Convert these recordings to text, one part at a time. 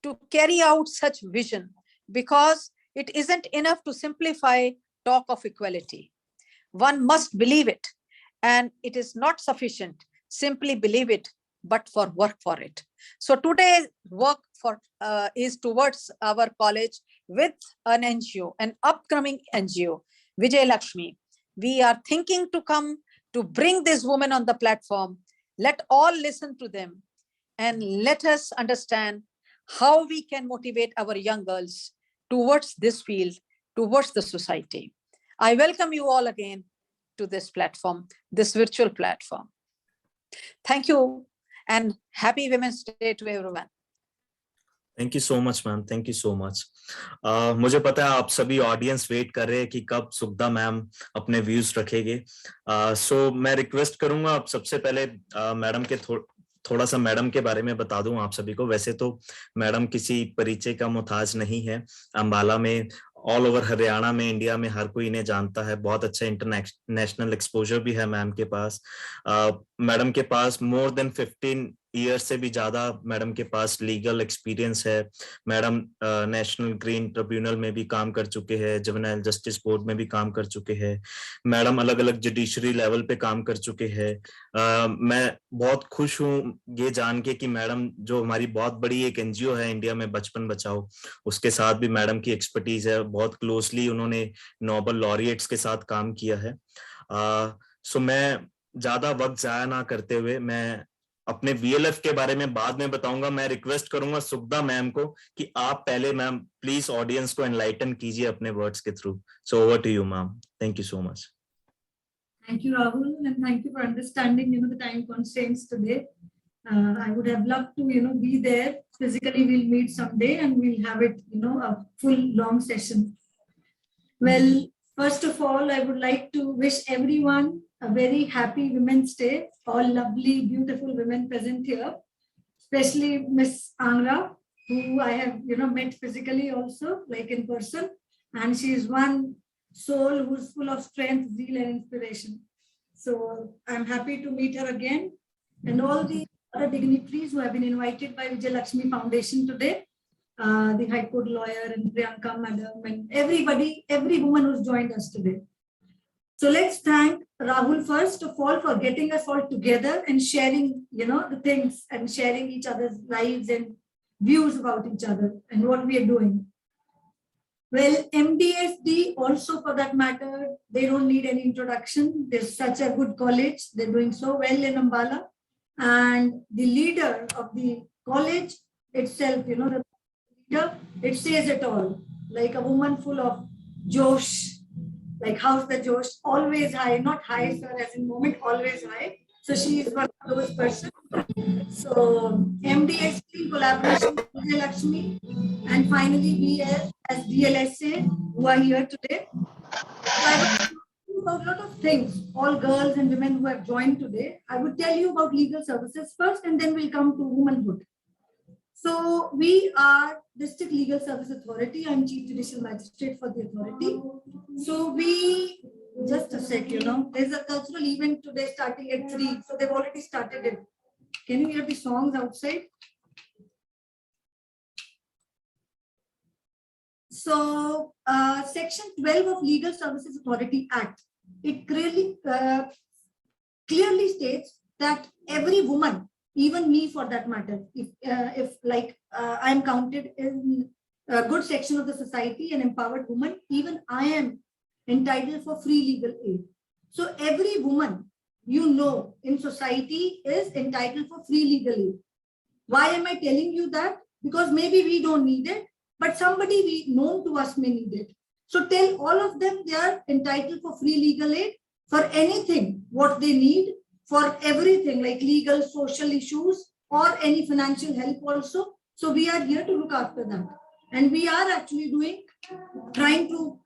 to carry out such vision, because it isn't enough to simplify talk of equality. One must believe it, and it is not sufficient simply believe it, but for work for it. So today's work is towards our college with an NGO, an upcoming NGO, Vijay Lakshmi. We are thinking to come to bring this woman on the platform. Let all listen to them and let us understand how we can motivate our young girls towards this field, towards the society. I welcome you all again to this platform, this virtual platform. Thank you and happy Women's Day to everyone. Thank you so much, ma'am. Thank you so much. मुझे पता है आप सभी audience wait कर रहे हैं कि कब सुखदा मैम अपने व्यूज रखेंगे. सो मैं रिक्वेस्ट करूंगा आप सबसे पहले मैडम के थोड़ा सा मैडम के बारे में बता दूं आप सभी को. वैसे तो मैडम किसी परिचय का मोहताज नहीं है. अंबाला में, ऑल ओवर हरियाणा में, इंडिया में हर कोई इन्हें जानता है. बहुत अच्छा इंटरनेशनल एक्सपोजर भी है मैम के पास. मैडम के पास मोर देन 15 ईयर से भी ज्यादा मैडम के पास लीगल एक्सपीरियंस है. मैडम नेशनल ग्रीन ट्रिब्यूनल में भी काम कर चुके हैं, जुवेनाइल जस्टिस बोर्ड में भी काम कर चुके हैं. मैडम अलग अलग जुडिशरी लेवल पे काम कर चुके हैं. मैं बहुत खुश हूँ ये जान के कि मैडम, जो हमारी बहुत बड़ी एक एनजीओ है इंडिया में, बचपन बचाओ, उसके साथ भी मैडम की एक्सपर्टीज है. बहुत क्लोजली उन्होंने नोबेल लॉरिएट्स के साथ काम किया है. सो मैं ज्यादा वक्त जाया ना करते हुए मैं अपने VLF के बारे में बाद में बताऊंगा. मैं रिक्वेस्ट करूंगा सुखदा मैम को कि आप पहले मैम प्लीज ऑडियंस को एनलाइटन कीजिए अपने वर्ड्स के through. So over to you ma'am. Thank you so much. Thank you, Rahul, and thank you for understanding, the time constraints today. I would have loved to, be there. Physically, we'll meet someday and we'll have it, a full long session. Well, first of all, I would like to wish everyone a very happy Women's Day. All lovely, beautiful women present here, especially Miss Angra, who I have, met physically also, like in person. And she is one soul who's full of strength, zeal, and inspiration. So I'm happy to meet her again. And all the other dignitaries who have been invited by Vijay Lakshmi Foundation today, the High Court lawyer and Priyanka madam, and everybody, every woman who's joined us today. So let's thank Rahul first of all for getting us all together and sharing, the things and sharing each other's lives and views about each other and what we are doing. Well, MDSD also, for that matter, they don't need any introduction. They're such a good college. They're doing so well in Ambala. And the leader of the college itself, the leader, it says it all. Like a woman full of Josh. Like how's the Josh? Always high, not high, sir, as in moment, always high. So she is one of those persons. So MDSD collaboration with Vijay Lakshmi, and finally we as DLSA who are here today. So I will tell you about a lot of things, all girls and women who have joined today. I would tell you about legal services first, and then we'll come to womanhood. So we are District Legal Service Authority. I'm Chief Judicial Magistrate for the authority. So we, just a sec, there's a cultural event today starting at 3. So they've already started it. Can you hear the songs outside? So Section 12 of Legal Services Authority Act, it clearly states that every woman, even me for that matter, if I'm counted in a good section of the society, an empowered woman, even I am entitled for free legal aid. So every woman, in society is entitled for free legal aid. Why am I telling you that? Because maybe we don't need it, but somebody known to us may need it. So tell all of them they are entitled for free legal aid for anything, what they need, for everything like legal, social issues, or any financial help also. So we are here to look after that. And we are actually trying to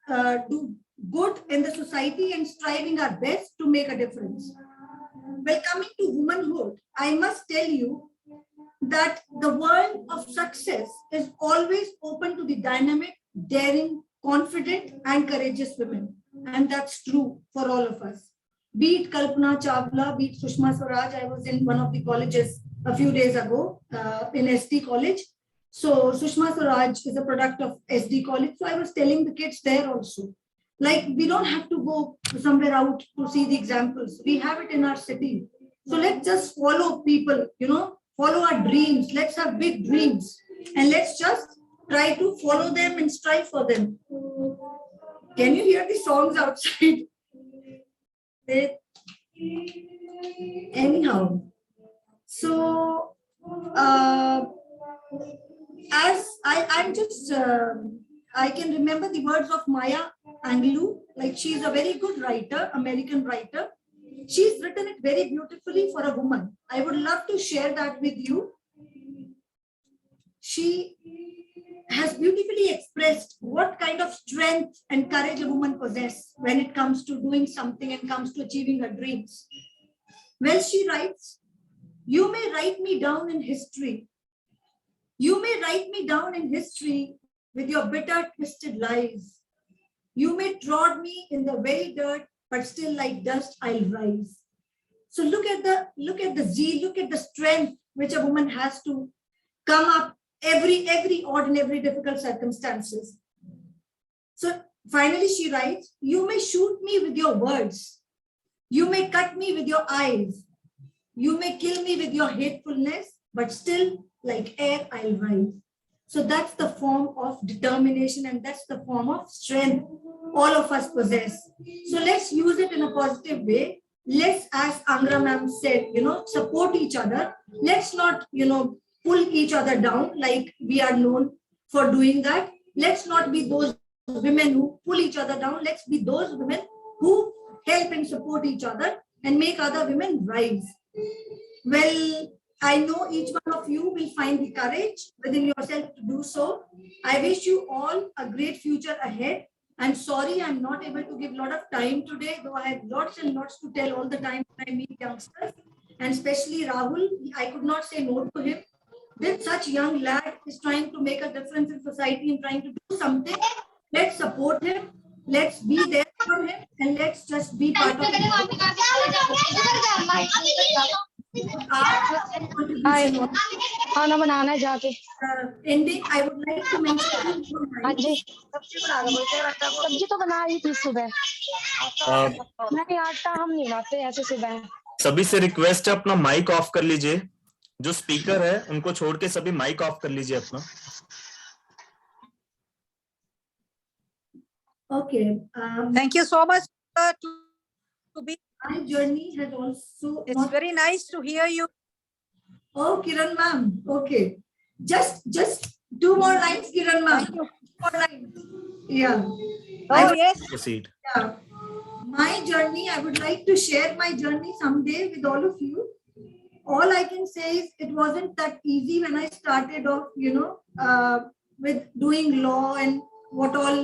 do good in the society and striving our best to make a difference. Well, coming to womanhood, I must tell you that the world of success is always open to the dynamic, daring, confident, and courageous women. And that's true for all of us. Be it Kalpana Chawla, be it Sushma Swaraj. I was in one of the colleges a few days ago in ST College. So Sushma Swaraj is a product of SD College. So I was telling the kids there also, like we don't have to go somewhere out to see the examples. We have it in our city. So let's just follow people, follow our dreams. Let's have big dreams and let's just try to follow them and strive for them. Can you hear the songs outside? Anyhow, so as I'm just I can remember the words of Maya Angelou. Like, she's a very good writer, American writer. She's written it very beautifully for a woman. I would love to share that with you. She has beautifully expressed what kind of strength and courage a woman possesses when it comes to doing something and comes to achieving her dreams. Well, she writes, "You may write me down in history. You may write me down in history with your bitter, twisted lies. You may trod me in the very dirt, but still like dust I'll rise." So look at the zeal, look at the strength which a woman has to come up every odd and every difficult circumstances. So finally she writes, "You may shoot me with your words. You may cut me with your eyes. You may kill me with your hatefulness, but still like air I'll rise." So that's the form of determination and that's the form of strength all of us possess. So let's use it in a positive way. Let's, as Angra ma'am said, support each other. Let's not, pull each other down like we are known for doing that. Let's not be those women who pull each other down. Let's be those women who help and support each other and make other women rise. Well, I know each one of you will find the courage within yourself to do so. I wish you all a great future ahead. I'm sorry I'm not able to give a lot of time today, though I have lots and lots to tell all the time when I meet youngsters. And especially Rahul, I could not say no to him. This such young lad is trying to make a difference in society and trying to do something. Let's support him. Let's be there for him. And let's just be part of it. खाना बनाना है जाके। Ending, I would like to mention. हाँ जी, सब्जी तो बना रही थी सुबह। नहीं, आटा हम नहीं लाते ऐसे सुबह। सभी से रिक्वेस्ट है अपना माइक ऑफ कर लीजिए। जो स्पीकर है उनको छोड़ के सभी माइक ऑफ कर लीजिए अपना। Okay. Thank you so much to be. My journey has also. It's very nice to hear you. Oh, Kiran ma'am. Okay. Just 2 more lines, Kiran ma'am. 2 more lines. Yeah. Oh, yes. Proceed. Yeah. My journey, I would like to share my journey someday with all of you. All I can say is it wasn't that easy when I started off, with doing law and what all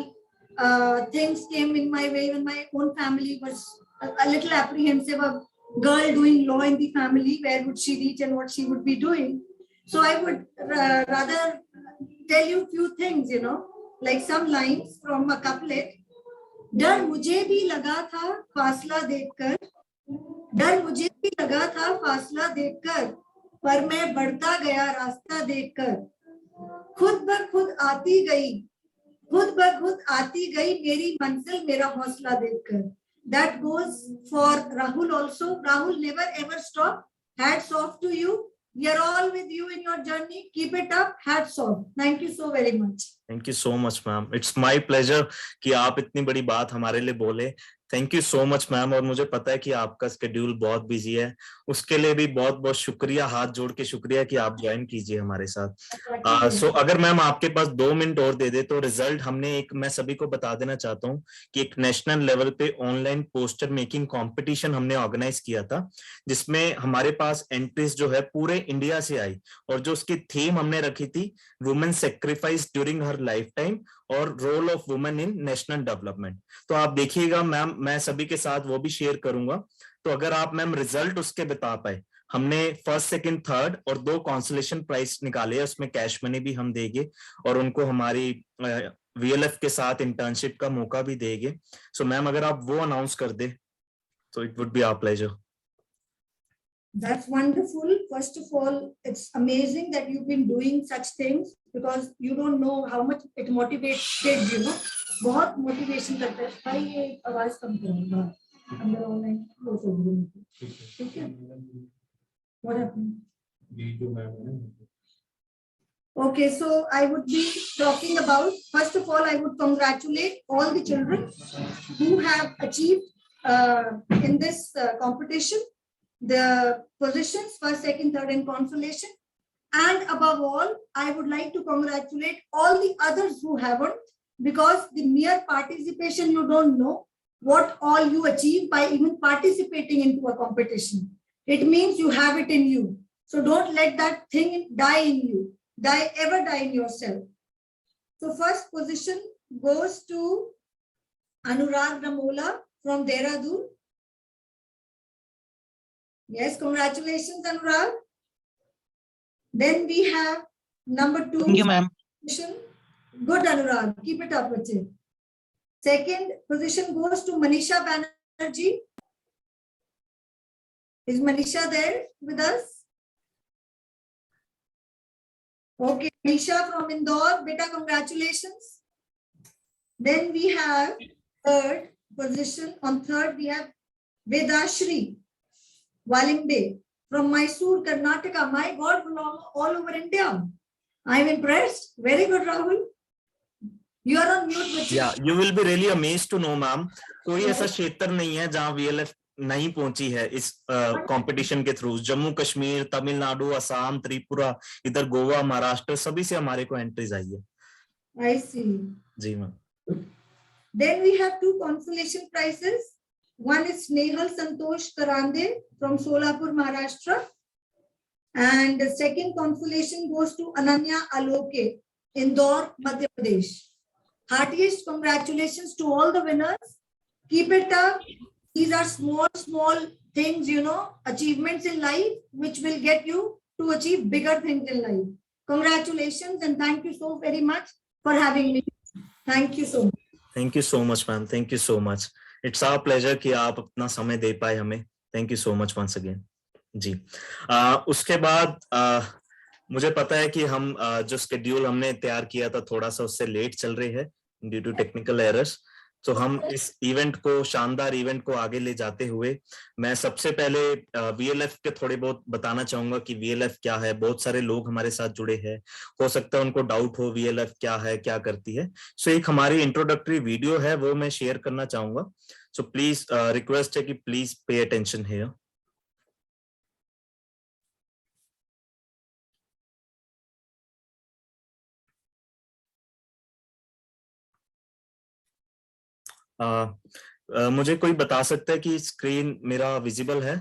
things came in my way when my own family was a little apprehensive of girl doing law in the family. Where would she reach and what she would be doing? So I would rather tell you a few things, like some lines from a couplet. डर मुझे भी लगा था फासला देखकर, डर मुझे भी लगा था फासला देखकर, पर मैं बढ़ता गया रास्ता देखकर, खुद ब खुद आती गई, खुद ब खुद आती गई मेरी मंजिल मेरा हौसला देखकर. That goes for Rahul also. Rahul, never ever stop. Hats off to you. We are all with you in your journey. Keep it up. Hats off. Thank you so very much. Thank you so much ma'am. It's my pleasure कि आप इतनी बड़ी बात हमारे लिए बोले। Thank you so much ma'am. और मुझे पता है कि आपका स्केड्यूल बहुत बिजी है, उसके लिए भी बहुत बहुत शुक्रिया, हाथ जोड़ के शुक्रिया कि आप ज्वाइन कीजिए हमारे साथ। सो अगर मैम आपके पास 2 मिनट और दे दे तो रिजल्ट हमने मैं सभी को बता देना चाहता हूँ कि एक नेशनल लेवल पे ऑनलाइन पोस्टर मेकिंग कंपटीशन हमने ऑर्गेनाइज किया था, जिसमें हमारे पास एंट्रीज जो है पूरे इंडिया से आई, और जो उसकी थीम हमने रखी थी women sacrifice during her life time और role of women in national development. तो आप देखिएगा मैम, मैं सभी के साथ वो भी शेयर करूंगा। तो अगर आप मैम रिजल्ट उसके बता पाए, हमने फर्स्ट सेकंड थर्ड और 2 कंसोलेशन प्राइज निकाले हैं, उसमें कैश मनी भी हम देंगे और उनको हमारी VLF के साथ इंटर्नशिप का मौका भी देंगे। सो मैम अगर आप वो अनाउंस कर दे तो it would be our pleasure. That's wonderful. First of all, it's amazing that you've been doing such things because you don't know how much it motivates kids, you know. बहुत motivation करता है भाई ये आवाज कम करो अंदर ऑनलाइन वो सब ठीक है what happened okay so I would be talking about first of all I would congratulate all the children who have achieved in this competition the positions first, second, third, and consolation. And above all, I would like to congratulate all the others who haven't, because the mere participation, you don't know what all you achieve by even participating into a competition. It means you have it in you. So don't let that thing die in you, ever die in yourself. So first position goes to Anurag Ramola from Dehradun. Yes, congratulations, Anurag. Then we have number 2. Thank you, ma'am. Good, Anurag. Keep it up, Bache. Second position goes to Manisha Banerjee. Is Manisha there with us? Okay, Manisha from Indore. Beta, congratulations. Then we have third position. On third, we have Vedashri Walimbe from Mysore, Karnataka. My God, all over India. I'm impressed. Very good, Rahul. You are on mute. Bache. Yeah, you will be really amazed to know, ma'am. कोई ऐसा क्षेत्र नहीं है जहाँ VLF नहीं पहुंची है इस कंपटीशन के थ्रू. जम्मू कश्मीर, तमिलनाडु, असम, त्रिपुरा, इधर गोवा, महाराष्ट्र, सभी से हमारे को एंट्रीज आई है. I see. जी ma'am. Then we have 2 consolation prizes. One is Snehal Santosh Karande from Solapur, Maharashtra. And the second consolation goes to Ananya Aloke, Indore, Madhya Pradesh. Heartiest congratulations to all the winners. Keep it up. These are small things, you know, achievements in life, which will get you to achieve bigger things in life. Congratulations and thank you so very much for having me. Thank you so much. Thank you so much, ma'am. Thank you so much. It's our pleasure कि आप अपना समय दे पाए हमें. Thank you so much once again. जी. उसके बाद मुझे पता है कि हम जो स्केड्यूल हमने तैयार किया था थोड़ा सा उससे लेट चल रहे हैं ड्यू टू टेक्निकल एरर्स. तो हम इस इवेंट को, शानदार इवेंट को आगे ले जाते हुए मैं सबसे पहले VLF के थोड़े बहुत बताना चाहूंगा कि VLF क्या है. बहुत सारे लोग हमारे साथ जुड़े हैं, हो सकता है उनको डाउट हो VLF क्या है, क्या करती है. सो एक हमारी इंट्रोडक्टरी वीडियो है, वो मैं शेयर करना चाहूंगा. सो प्लीज रिक्वेस्ट है कि प्लीज पे अटेंशन हियर. मुझे कोई बता सकता है कि स्क्रीन मेरा विजिबल है?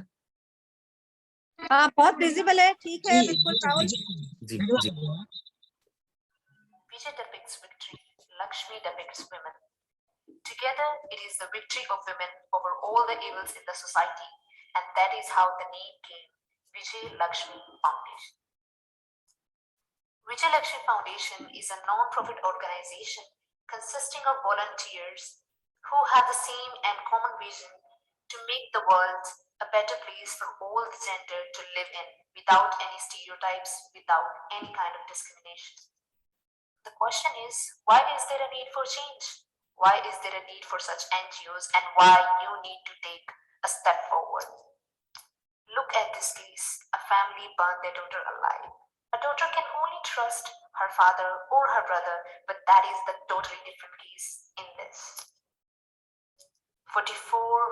हाँ, बहुत विजिबल है. ठीक है, बिल्कुल राहुल. जी. Vijay depicts victory. Lakshmi depicts women. Together, it is the victory of women over all the evils in the society, and that is how the name came, Vijay Lakshmi Foundation. Vijay Lakshmi Foundation is a non-profit organization consisting of volunteers who have the same and common vision to make the world a better place for all the gender to live in without any stereotypes, without any kind of discrimination. The question is, why is there a need for change? Why is there a need for such NGOs, and why you need to take a step forward? Look at this case. A family burned their daughter alive. A daughter can only trust her father or her brother, but that is the totally different case in this. 44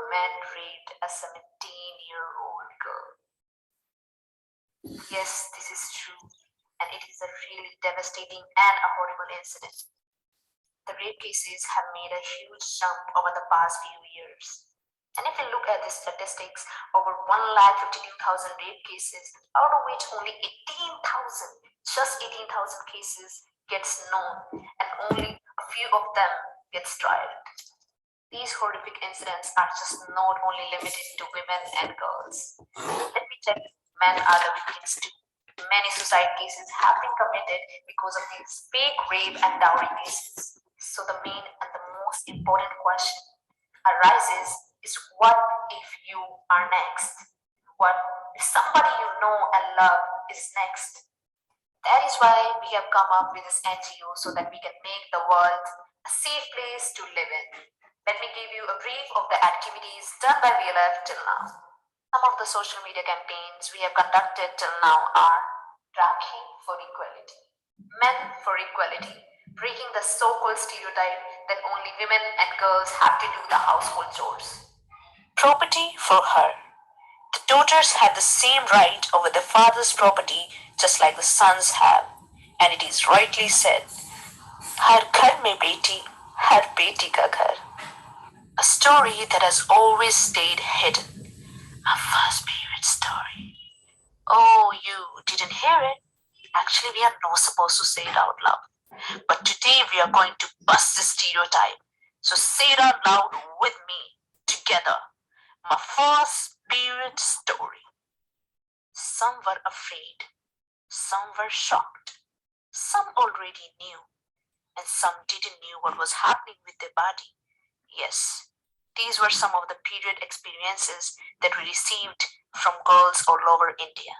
men raped a 17-year-old girl. Yes, this is true, and it is a really devastating and a horrible incident. The rape cases have made a huge jump over the past few years. And if you look at the statistics, over 152,000 rape cases, out of which only 18,000, just 18,000 cases gets known, and only a few of them gets tried. These horrific incidents are just not only limited to women and girls. Let me tell you, men are the victims too. Many suicide cases have been committed because of these fake rape and dowry cases. So the main and the most important question arises is, what if you are next? What if somebody you know and love is next. That is why we have come up with this NGO so that we can make the world a safe place to live in. Let me give you a brief of the activities done by VLF till now. Some of the social media campaigns we have conducted till now are Rakhi for Equality, Men for Equality, breaking the so-called stereotype that only women and girls have to do the household chores. Property for her. The daughters have the same right over the father's property just like the sons have. And it is rightly said, Har ghar mein beti, har beti ka ghar. A story that has always stayed hidden. A first period story. Oh, you didn't hear it? Actually, we are not supposed to say it out loud. But today we are going to bust the stereotype. So say it out loud with me, together. My first period story. Some were afraid, some were shocked, some already knew, and some didn't know what was happening with their body. Yes, these were some of the period experiences that we received from girls all over India.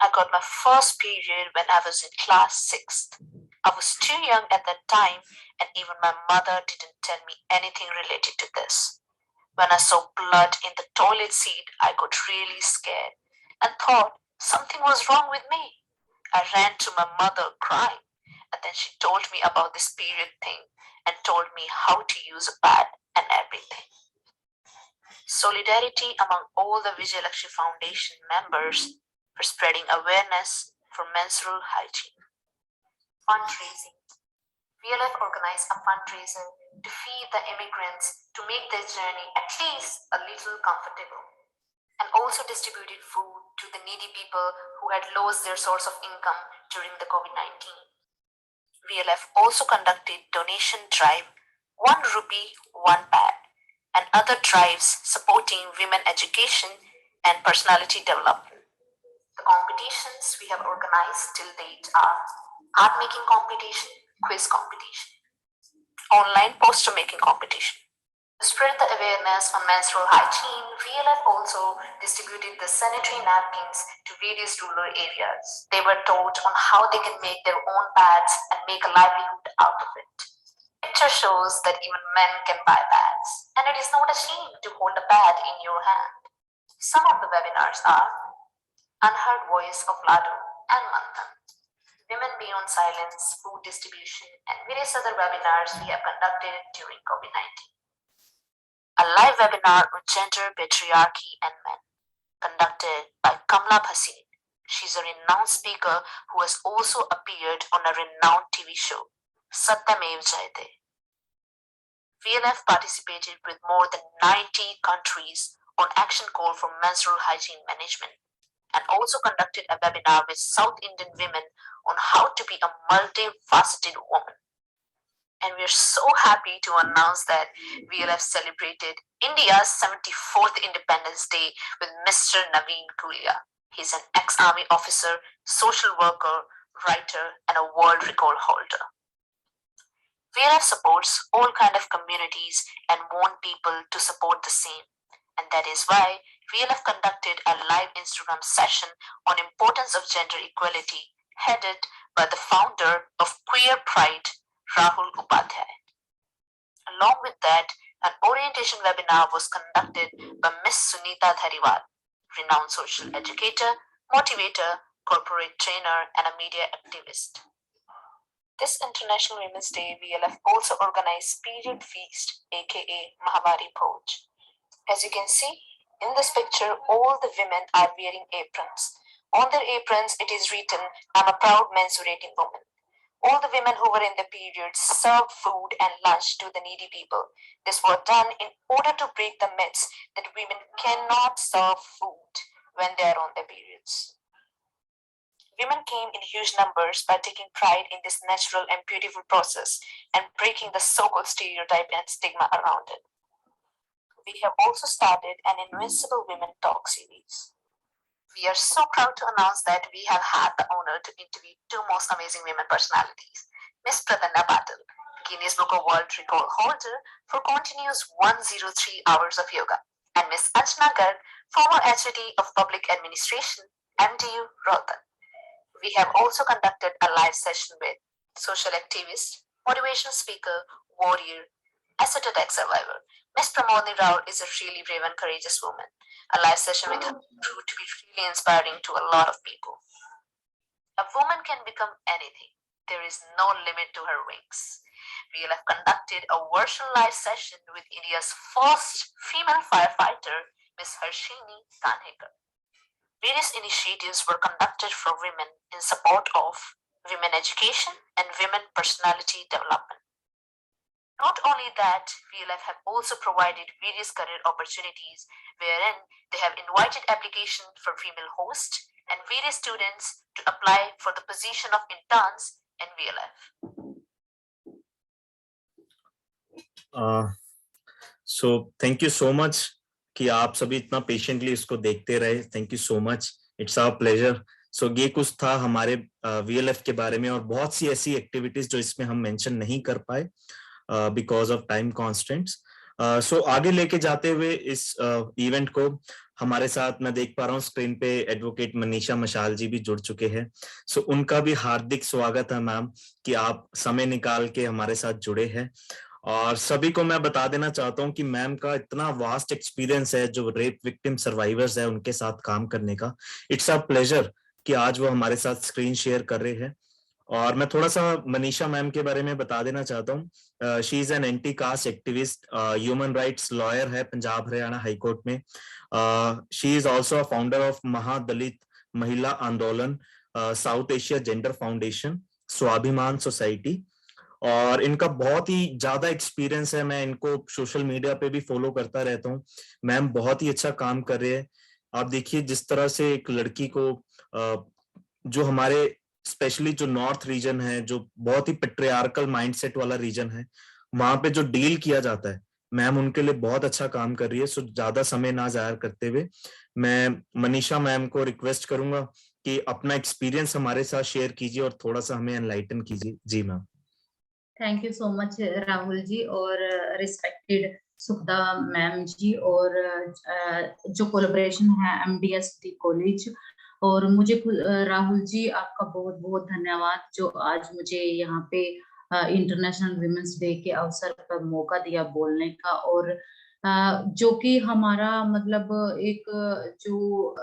I got my first period when I was in class 6th. I was too young at that time, and even my mother didn't tell me anything related to this. When I saw blood in the toilet seat, I got really scared and thought something was wrong with me. I ran to my mother crying, and then she told me about this period thing and told me how to use a pad and everything. Solidarity among all the Vijayalakshmi Foundation members for spreading awareness for menstrual hygiene. Fundraising. VLF organized a fundraiser to feed the immigrants to make their journey at least a little comfortable, and also distributed food to the needy people who had lost their source of income during the COVID-19. VLF also conducted donation drive 1 rupee, 1 pad, and other drives supporting women education and personality development. The competitions we have organized till date are art making competition, quiz competition, online poster making competition. To spread the awareness on menstrual hygiene, VLF also distributed the sanitary napkins to various rural areas. They were taught on how they can make their own pads and make a livelihood out of it. Picture shows that even men can buy pads, and it is not a shame to hold a pad in your hand. Some of the webinars are Unheard Voice of Ladu and Manthan, Women Beyond Silence, Food Distribution, and various other webinars we have conducted during COVID-19. A live webinar on gender, patriarchy, and men, conducted by Kamla Bhasin. She's a renowned speaker who has also appeared on a renowned TV show, Satyamev Jayate. VLF participated with more than 90 countries on Action Call for Menstrual Hygiene Management, and also conducted a webinar with South Indian women on how to be a multifaceted woman. And we're so happy to announce that VLF celebrated India's 74th Independence Day with Mr. Naveen Gulia. He's an ex-army officer, social worker, writer, and a world record holder. VLF supports all kind of communities and want people to support the same. And that is why VLF conducted a live Instagram session on importance of gender equality, headed by the founder of Queer Pride, Rahul Upadhyay. Along with that, an orientation webinar was conducted by Ms. Sunita Dhariwal, renowned social educator, motivator, corporate trainer, and a media activist. This International Women's Day, VLF also organized Period Feast, aka Mahabari Bhoj. As you can see, in this picture, all the women are wearing aprons. On their aprons, it is written, "I'm a proud menstruating woman." All the women who were in the periods served food and lunch to the needy people. This was done in order to break the myths that women cannot serve food when they are on their periods. Women came in huge numbers by taking pride in this natural and beautiful process and breaking the so-called stereotype and stigma around it. We have also started an Invincible Women Talk series. We are so proud to announce that we have had the honor to interview two most amazing women personalities. Miss Pradanya Patil, Guinness Book of World Record holder for continuous 103 hours of yoga, and Ms. Anjana Garg, former HOD of Public Administration, MDU, Rohtak. We have also conducted a live session with social activist, motivational speaker, warrior, asset attack survivor. Ms. Pramodni Rao is a really brave and courageous woman. A live session with her proved to be really inspiring to a lot of people. A woman can become anything. There is no limit to her wings. We have conducted a virtual live session with India's first female firefighter, Ms. Harshini Kanhekar. Various initiatives were conducted for women in support of women education and women personality development. Not only that, VLF have also provided various career opportunities wherein they have invited application for female hosts and various students to apply for the position of interns in VLF. So thank you so much कि आप सभी इतना patiently इसको देखते रहे. Thank you so much. It's our pleasure. So ये कुछ था हमारे VLF के बारे में और बहुत सी ऐसी एक्टिविटीज जो इसमें हम मेंशन नहीं कर पाए बिकॉज ऑफ टाइम कॉन्स्टेंट्स. सो आगे लेके जाते हुए इस इवेंट को हमारे साथ मैं देख पा रहा हूँ स्क्रीन पे एडवोकेट मनीषा मशाल जी भी जुड़ चुके हैं. सो उनका भी हार्दिक स्वागत है मैम कि आप समय निकाल के हमारे साथ जुड़े हैं. और सभी को मैं बता देना चाहता हूं कि मैम का इतना वास्ट एक्सपीरियंस है जो रेप विक्टिम सर्वाइवर्स है उनके साथ काम करने का. इट्स अ प्लेजर कि आज वो हमारे साथ स्क्रीन शेयर कर रहे हैं. और मैं थोड़ा सा मनीषा मैम के बारे में बता देना चाहता हूँ. She is an anti cast activist, human rights lawyer है पंजाब हरियाणा हाई कोर्ट में. She is also a founder of महादलित महिला आंदोलन, साउथ एशिया जेंडर फाउंडेशन, स्वाभिमान सोसाइटी. और इनका बहुत ही ज्यादा एक्सपीरियंस है. मैं इनको सोशल मीडिया पे भी फॉलो करता रहता हूँ. मैम बहुत ही अच्छा काम कर रहे हैं. आप देखिए जिस तरह से एक लड़की को जो हमारे स्पेशली जो नॉर्थ रीजन है जो बहुत ही पेट्रियार्कल माइंडसेट वाला रीजन है वहां पे जो डील किया जाता है, मैम उनके लिए बहुत अच्छा काम कर रही है. सो ज्यादा समय ना जाया करते हुए मैं मनीषा मैम को रिक्वेस्ट करूंगा कि अपना एक्सपीरियंस हमारे साथ शेयर कीजिए और थोड़ा सा हमें एनलाइटन कीजिए. जी ma'am. Thank you so much Rahul ji और रिस्पेक्टेड सुखदा मैम जी और जो कोलैबोरेशन है MDST कॉलेज. और मुझे राहुल जी आपका बहुत बहुत धन्यवाद जो आज मुझे यहाँ पे इंटरनेशनल विमेंस डे के अवसर पर मौका दिया बोलने का. और जो कि हमारा मतलब एक जो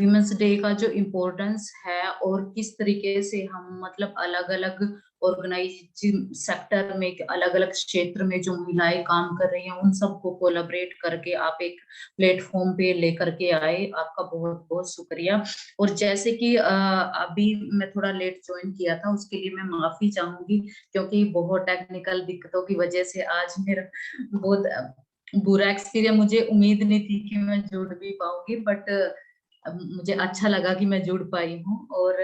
विमेंस डे का जो इम्पोर्टेंस है और किस तरीके से हम मतलब अलग अलग ऑर्गेनाइजिंग सेक्टर में अलग अलग क्षेत्र में जो महिलाएं काम कर रही हैं उन सबको कोलैबोरेट करके आप एक प्लेटफॉर्म पे लेकर के आए. आपका बहुत बहुत शुक्रिया. और जैसे कि अभी मैं थोड़ा लेट ज्वाइन किया था उसके लिए मैं माफी चाहूंगी क्योंकि बहुत टेक्निकल दिक्कतों की वजह से आज मेरा बहुत बुरा एक्सपीरियंस. मुझे उम्मीद नहीं थी कि मैं जुड़ भी पाऊंगी बट मुझे अच्छा लगा कि मैं जुड़ पाई हूँ. और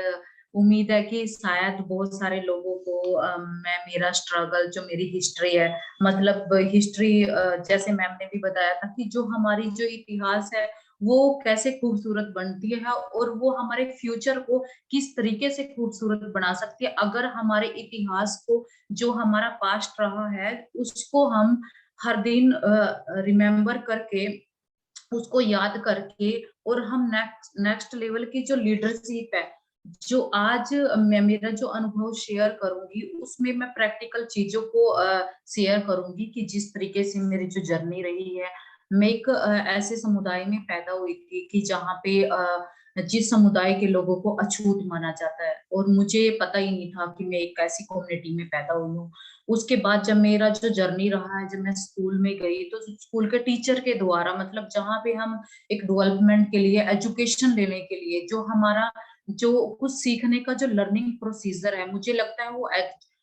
उम्मीद है कि शायद बहुत सारे लोगों को मैं मेरा स्ट्रगल जो मेरी हिस्ट्री है मतलब हिस्ट्री जैसे मैम ने भी बताया था कि जो हमारी जो इतिहास है वो कैसे खूबसूरत बनती है और वो हमारे फ्यूचर को किस तरीके से खूबसूरत बना सकती है अगर हमारे इतिहास को जो हमारा पास्ट रहा है उसको हम हर दिन रिमेम्बर करके उसको याद करके और हम नेक्स्ट लेवल की जो लीडरशिप है जो आज मैं मेरा जो अनुभव शेयर करूंगी उसमें मैं प्रैक्टिकल चीजों को शेयर करूंगी कि जिस तरीके से मेरी जो जर्नी रही है. मैं एक ऐसे समुदाय में पैदा हुई थी कि जहाँ पे जिस समुदाय के लोगों को अछूत माना जाता है और मुझे पता ही नहीं था कि मैं एक ऐसी कम्युनिटी में पैदा हुई हूँ. उसके बाद जब मेरा जो जर्नी रहा है जब मैं स्कूल में गई तो स्कूल के टीचर के द्वारा मतलब जहाँ पे हम एक डेवलपमेंट के लिए एजुकेशन लेने के लिए जो हमारा जो कुछ सीखने का जो लर्निंग प्रोसीजर है मुझे लगता है वो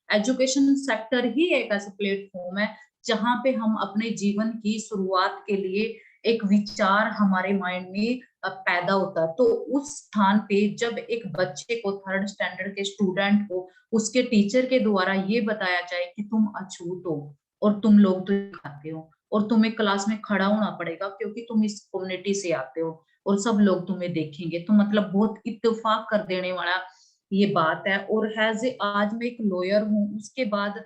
एजुकेशन सेक्टर ही एक ऐसा प्लेटफॉर्म है जहाँ पे हम अपने जीवन की शुरुआत के लिए एक विचार हमारे माइंड में पैदा होता है. तो उस स्थान पे जब एक बच्चे को 3rd स्टैंडर्ड के स्टूडेंट को उसके टीचर के द्वारा ये बताया जाए कि तुम अछूत हो और तुम लोग तो खाते हो और तुम्हें क्लास में खड़ा होना पड़ेगा क्योंकि तुम इस कम्युनिटी से आते हो और सब लोग तुम्हें देखेंगे, तो मतलब बहुत इत्तेफाक कर देने वाला ये बात है. और आज मैं एक लॉयर हूँ उसके बाद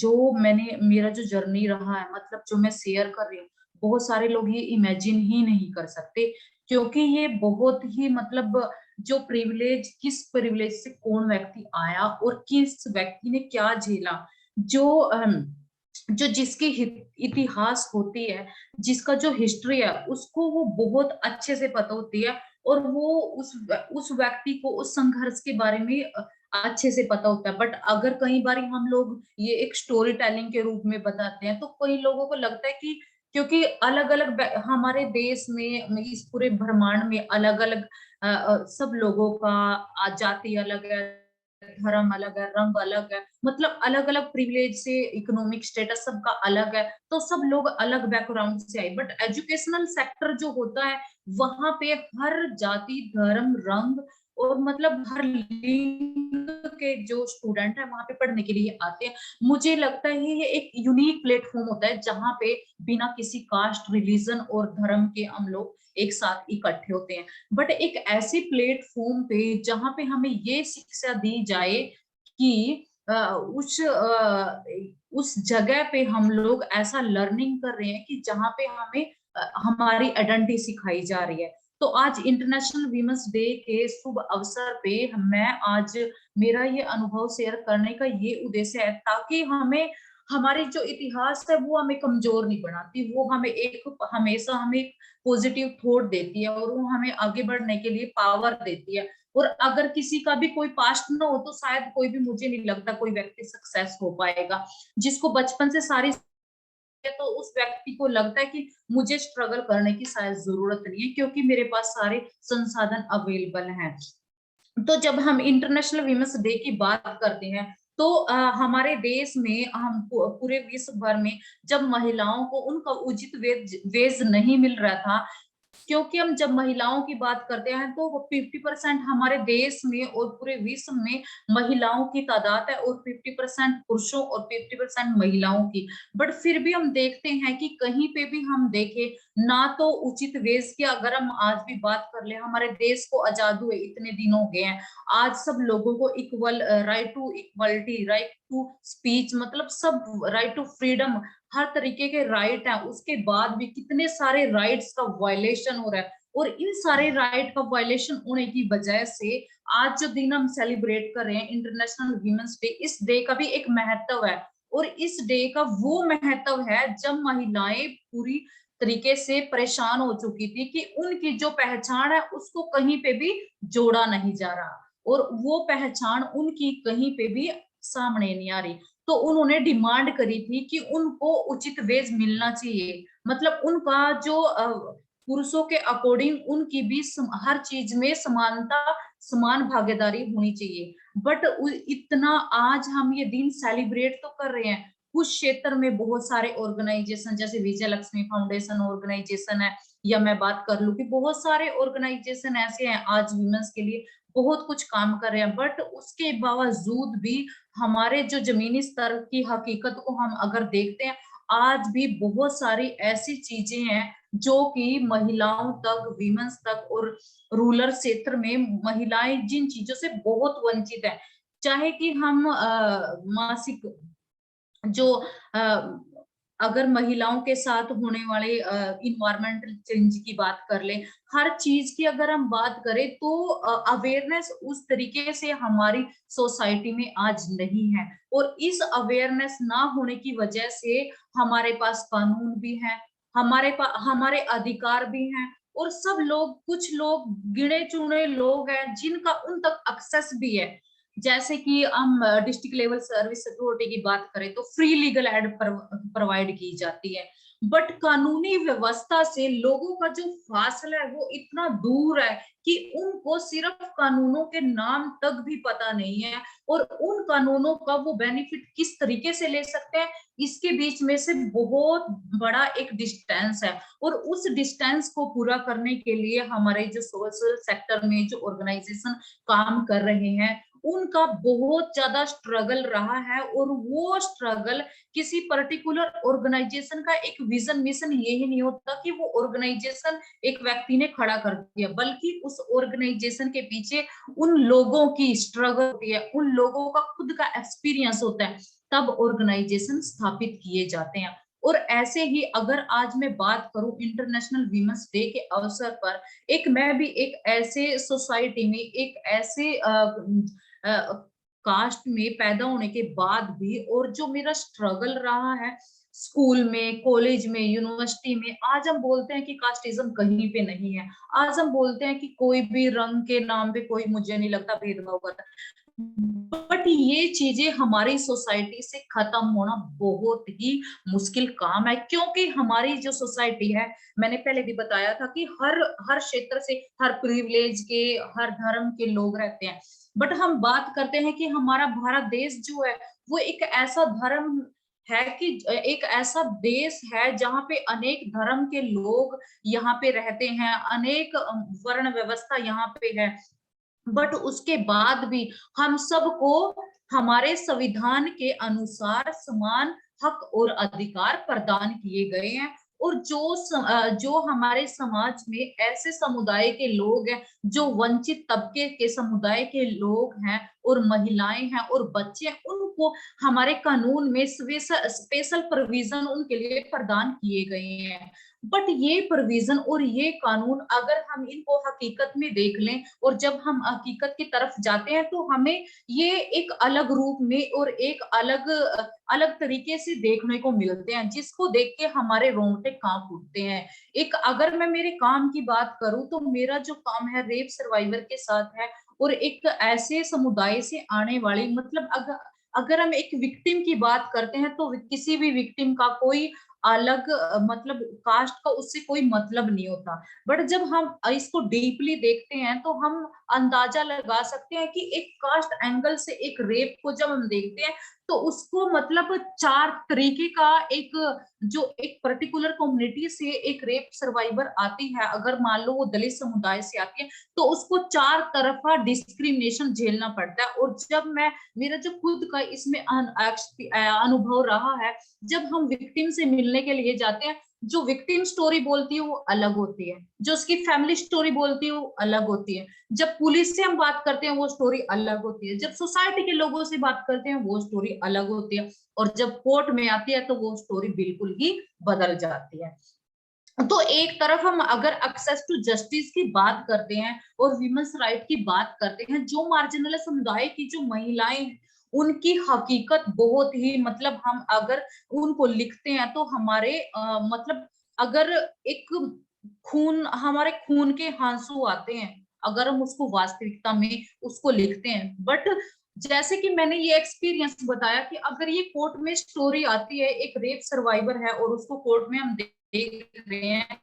जो मैंने मेरा जो जर्नी रहा है मतलब जो मैं शेयर कर रही हूँ बहुत सारे लोग ये इमेजिन ही नहीं कर सकते, क्योंकि ये बहुत ही मतलब जो प्रिविलेज, किस प्रिविलेज से कौन व्यक्ति आया और किस व्यक्ति ने क्या झेला, जो जो जिसकी इतिहास होती है, जिसका जो हिस्ट्री है, उसको वो बहुत अच्छे से पता होती है, और वो उस व्यक्ति को उस संघर्ष के बारे में अच्छे से पता होता है। बट अगर कई बार हम लोग ये एक स्टोरी टेलिंग के रूप में बताते हैं, तो कई लोगों को लगता है कि क्योंकि अलग अलग हमारे देश में, इस पूरे ब्रह्मांड में अलग अलग सब लोगों का जाति अलग है, धर्म अलग है, रंग अलग है, मतलब अलग अलग प्रिविलेज से इकोनॉमिक स्टेटस सबका अलग है, तो सब लोग अलग बैकग्राउंड से आए। बट एजुकेशनल सेक्टर जो होता है, वहां पे हर जाति, धर्म, रंग और मतलब हर लिंग के जो स्टूडेंट है वहां पे पढ़ने के लिए आते हैं। मुझे लगता है ये एक यूनिक प्लेटफॉर्म होता है जहां पे बिना किसी कास्ट, रिलीजन और धर्म के हम लोग एक साथ इकट्ठे होते हैं। बट एक ऐसे प्लेटफॉर्म पे जहां पे हमें ये शिक्षा दी जाए कि उस जगह पे हम लोग ऐसा लर्निंग कर रहे हैं कि जहां पे हमें हमारी आइडेंटिटी सिखाई जा रही है। तो आज इंटरनेशनल वीमेंस डे के शुभ अवसर पे मैं आज मेरा ये अनुभव शेयर करने का ये उद्देश्य है, ताकि हमें हमारी जो इतिहास है वो हमें कमजोर नहीं बनाती, वो हमें हमेशा हमें पॉजिटिव थॉट देती है, और वो हमें आगे बढ़ने के लिए पावर देती है। और अगर किसी का भी कोई पास्ट ना हो, तो शायद कोई भी, मुझे नहीं लगता कोई व्यक्ति सक्सेस हो पाएगा। जिसको बचपन से सारी, तो उस व्यक्ति को लगता है कि मुझे स्ट्रगल करने की शायद जरूरत नहीं है, क्योंकि मेरे पास सारे संसाधन अवेलेबल हैं। तो जब हम इंटरनेशनल वीमेंस डे की बात करते हैं, तो हमारे देश में, हम पूरे विश्व भर में जब महिलाओं को उनका उचित वेज नहीं मिल रहा था, क्योंकि हम जब महिलाओं की बात करते हैं तो 50% हमारे देश में और पूरे विश्व में महिलाओं की तादाद है, और 50% पुरुषों और 50% महिलाओं की। बट फिर भी हम देखते हैं कि कहीं पे भी हम देखें ना, तो उचित वेश की अगर हम आज भी बात कर ले, हमारे देश को आजाद हुए इतने दिन हो गए हैं, आज सब लोगों को equal right to equality, right to speech, मतलब सब राइट टू फ्रीडम, हर तरीके के राइट है, उसके बाद भी कितने सारे राइट्स का वायलेशन हो रहा है। और इन सारे राइट का वायलेशन होने की वजह से आज जो दिन हम सेलिब्रेट कर रहे हैं, इंटरनेशनल वीमेंस डे, इस डे का भी एक महत्व है। और इस डे का वो महत्व है जब महिलाएं पूरी तरीके से परेशान हो चुकी थी कि उनकी जो पहचान है उसको कहीं पे भी जोड़ा नहीं जा रहा, और वो पहचान उनकी कहीं पे भी सामने नहीं आ रही। तो उन्होंने डिमांड करी थी कि उनको उचित वेज मिलना चाहिए, मतलब उनका जो पुरुषों के अकॉर्डिंग उनकी भी हर चीज में समानता, समान भागीदारी होनी चाहिए। बट इतना आज हम ये दिन सेलिब्रेट तो कर रहे हैं, कुछ क्षेत्र में बहुत सारे ऑर्गेनाइजेशन, जैसे विजय लक्ष्मी फाउंडेशन ऑर्गेनाइजेशन है, या मैं बात कर लूं कि बहुत सारे ऑर्गेनाइजेशन ऐसे हैं आज वीमेंस के लिए बहुत कुछ काम कर रहे हैं। बट उसके बावजूद भी हमारे जो जमीनी स्तर की हकीकत को हम अगर देखते हैं, आज भी बहुत सारी ऐसी चीजें हैं जो कि महिलाओं तक, वीमेंस तक और रूरल क्षेत्र में महिलाएं जिन चीजों से बहुत वंचित है। चाहे कि हम मासिक जो अगर महिलाओं के साथ होने वाले इन्वायरमेंटल चेंज की बात कर ले, हर चीज की अगर हम बात करें, तो अवेयरनेस उस तरीके से हमारी सोसाइटी में आज नहीं है। और इस अवेयरनेस ना होने की वजह से हमारे पास कानून भी है, हमारे अधिकार भी हैं, और सब लोग, कुछ लोग गिने चुने लोग हैं जिनका उन तक एक्सेस भी है। जैसे कि हम डिस्ट्रिक्ट लेवल सर्विस अथॉरिटी की बात करें तो फ्री लीगल एड प्रोवाइड की जाती है, बट कानूनी व्यवस्था से लोगों का जो फासला है वो इतना दूर है कि उनको सिर्फ कानूनों के नाम तक भी पता नहीं है, और उन कानूनों का वो बेनिफिट किस तरीके से ले सकते हैं, इसके बीच में से बहुत बड़ा एक डिस्टेंस है। और उस डिस्टेंस को पूरा करने के लिए हमारे जो सोशल सेक्टर में जो ऑर्गेनाइजेशन काम कर रहे हैं, उनका बहुत ज्यादा स्ट्रगल रहा है। और वो स्ट्रगल किसी पर्टिकुलर ऑर्गेनाइजेशन का एक विजन मिशन यही नहीं होता कि वो ऑर्गेनाइजेशन एक व्यक्ति ने खड़ा कर दिया, बल्कि उस ऑर्गेनाइजेशन के पीछे उन लोगों की स्ट्रगल होती है, उन लोगों का खुद का एक्सपीरियंस होता है, तब ऑर्गेनाइजेशन स्थापित किए जाते हैं। और ऐसे ही अगर आज मैं बात करूं इंटरनेशनल वीमेंस डे के अवसर पर, मैं भी एक ऐसे सोसाइटी में, एक ऐसे कास्ट में पैदा होने के बाद भी, और जो मेरा स्ट्रगल रहा है स्कूल में, कॉलेज में, यूनिवर्सिटी में, आज हम बोलते हैं कि कास्टिज्म कहीं पे नहीं है। आज हम बोलते हैं कि कोई भी रंग के नाम पे कोई, मुझे नहीं लगता, भेदभाव करता। बट ये चीजें हमारी सोसाइटी से खत्म होना बहुत ही मुश्किल काम है, क्योंकि हमारी जो सोसाइटी है, मैंने पहले भी बताया था कि हर क्षेत्र से, हर प्रिविलेज के, हर धर्म के लोग रहते हैं। बट हम बात करते हैं कि हमारा भारत देश जो है वो एक ऐसा धर्म है कि एक ऐसा देश है जहाँ पे अनेक धर्म के लोग यहाँ पे रहते हैं, अनेक वर्ण व्यवस्था यहाँ पे है। बट उसके बाद भी हम सबको हमारे संविधान के अनुसार समान हक और अधिकार प्रदान किए गए हैं। और जो हमारे समाज में ऐसे समुदाय के लोग हैं, जो वंचित तबके के समुदाय के लोग हैं, और महिलाएं हैं और बच्चे हैं, उनको हमारे कानून में स्पेशल प्रोविजन उनके लिए प्रदान किए गए हैं। बट ये प्रोविजन और ये कानून अगर हम इनको हकीकत में देख लें, और जब हम हकीकत की तरफ जाते हैं, तो हमें ये एक अलग रूप में और एक अलग तरीके से देखने को मिलते हैं, जिसको देख के हमारे रोंगटे कांप उठते हैं। एक अगर मैं मेरे काम की बात करूं, तो मेरा जो काम है रेप सर्वाइवर के साथ है, और एक ऐसे समुदाय से आने वाली, मतलब अगर हम एक विक्टिम की बात करते हैं, तो किसी भी विक्टिम का कोई अलग मतलब कास्ट का उससे कोई मतलब नहीं होता। बट जब हम इसको डीपली देखते हैं, तो हम अंदाजा लगा सकते हैं कि एक कास्ट एंगल से एक रेप को जब हम देखते हैं, तो उसको मतलब 4 तरीके का एक पर्टिकुलर कम्युनिटी से एक रेप सर्वाइवर आती है, अगर मान लो वो दलित समुदाय से आती है, तो उसको 4 तरफा डिस्क्रिमिनेशन झेलना पड़ता है। और जब मेरा जो खुद का इसमें अनुभव रहा है, जब हम विक्टिम से मिलने के लिए जाते हैं, जो विक्टिम स्टोरी बोलती है वो अलग होती है, जो उसकी फैमिली स्टोरी बोलती है वो अलग होती है, जब पुलिस से हम बात करते हैं वो स्टोरी अलग होती है, जब सोसाइटी के लोगों से बात करते हैं वो स्टोरी अलग होती है, और जब कोर्ट में आती है तो वो स्टोरी बिल्कुल ही बदल जाती है। तो एक तरफ हम अगर एक्सेस टू जस्टिस की बात करते हैं और वीमेंस राइट की बात करते हैं, जो मार्जिनल समुदाय की जो महिलाएं हैं, उनकी हकीकत बहुत ही, मतलब हम अगर उनको लिखते हैं तो हमारे मतलब अगर एक हमारे खून के आंसू आते हैं, अगर हम उसको वास्तविकता में उसको लिखते हैं। बट जैसे कि मैंने ये एक्सपीरियंस बताया कि अगर ये कोर्ट में स्टोरी आती है, एक रेप सर्वाइवर है और उसको कोर्ट में हम देख रहे हैं,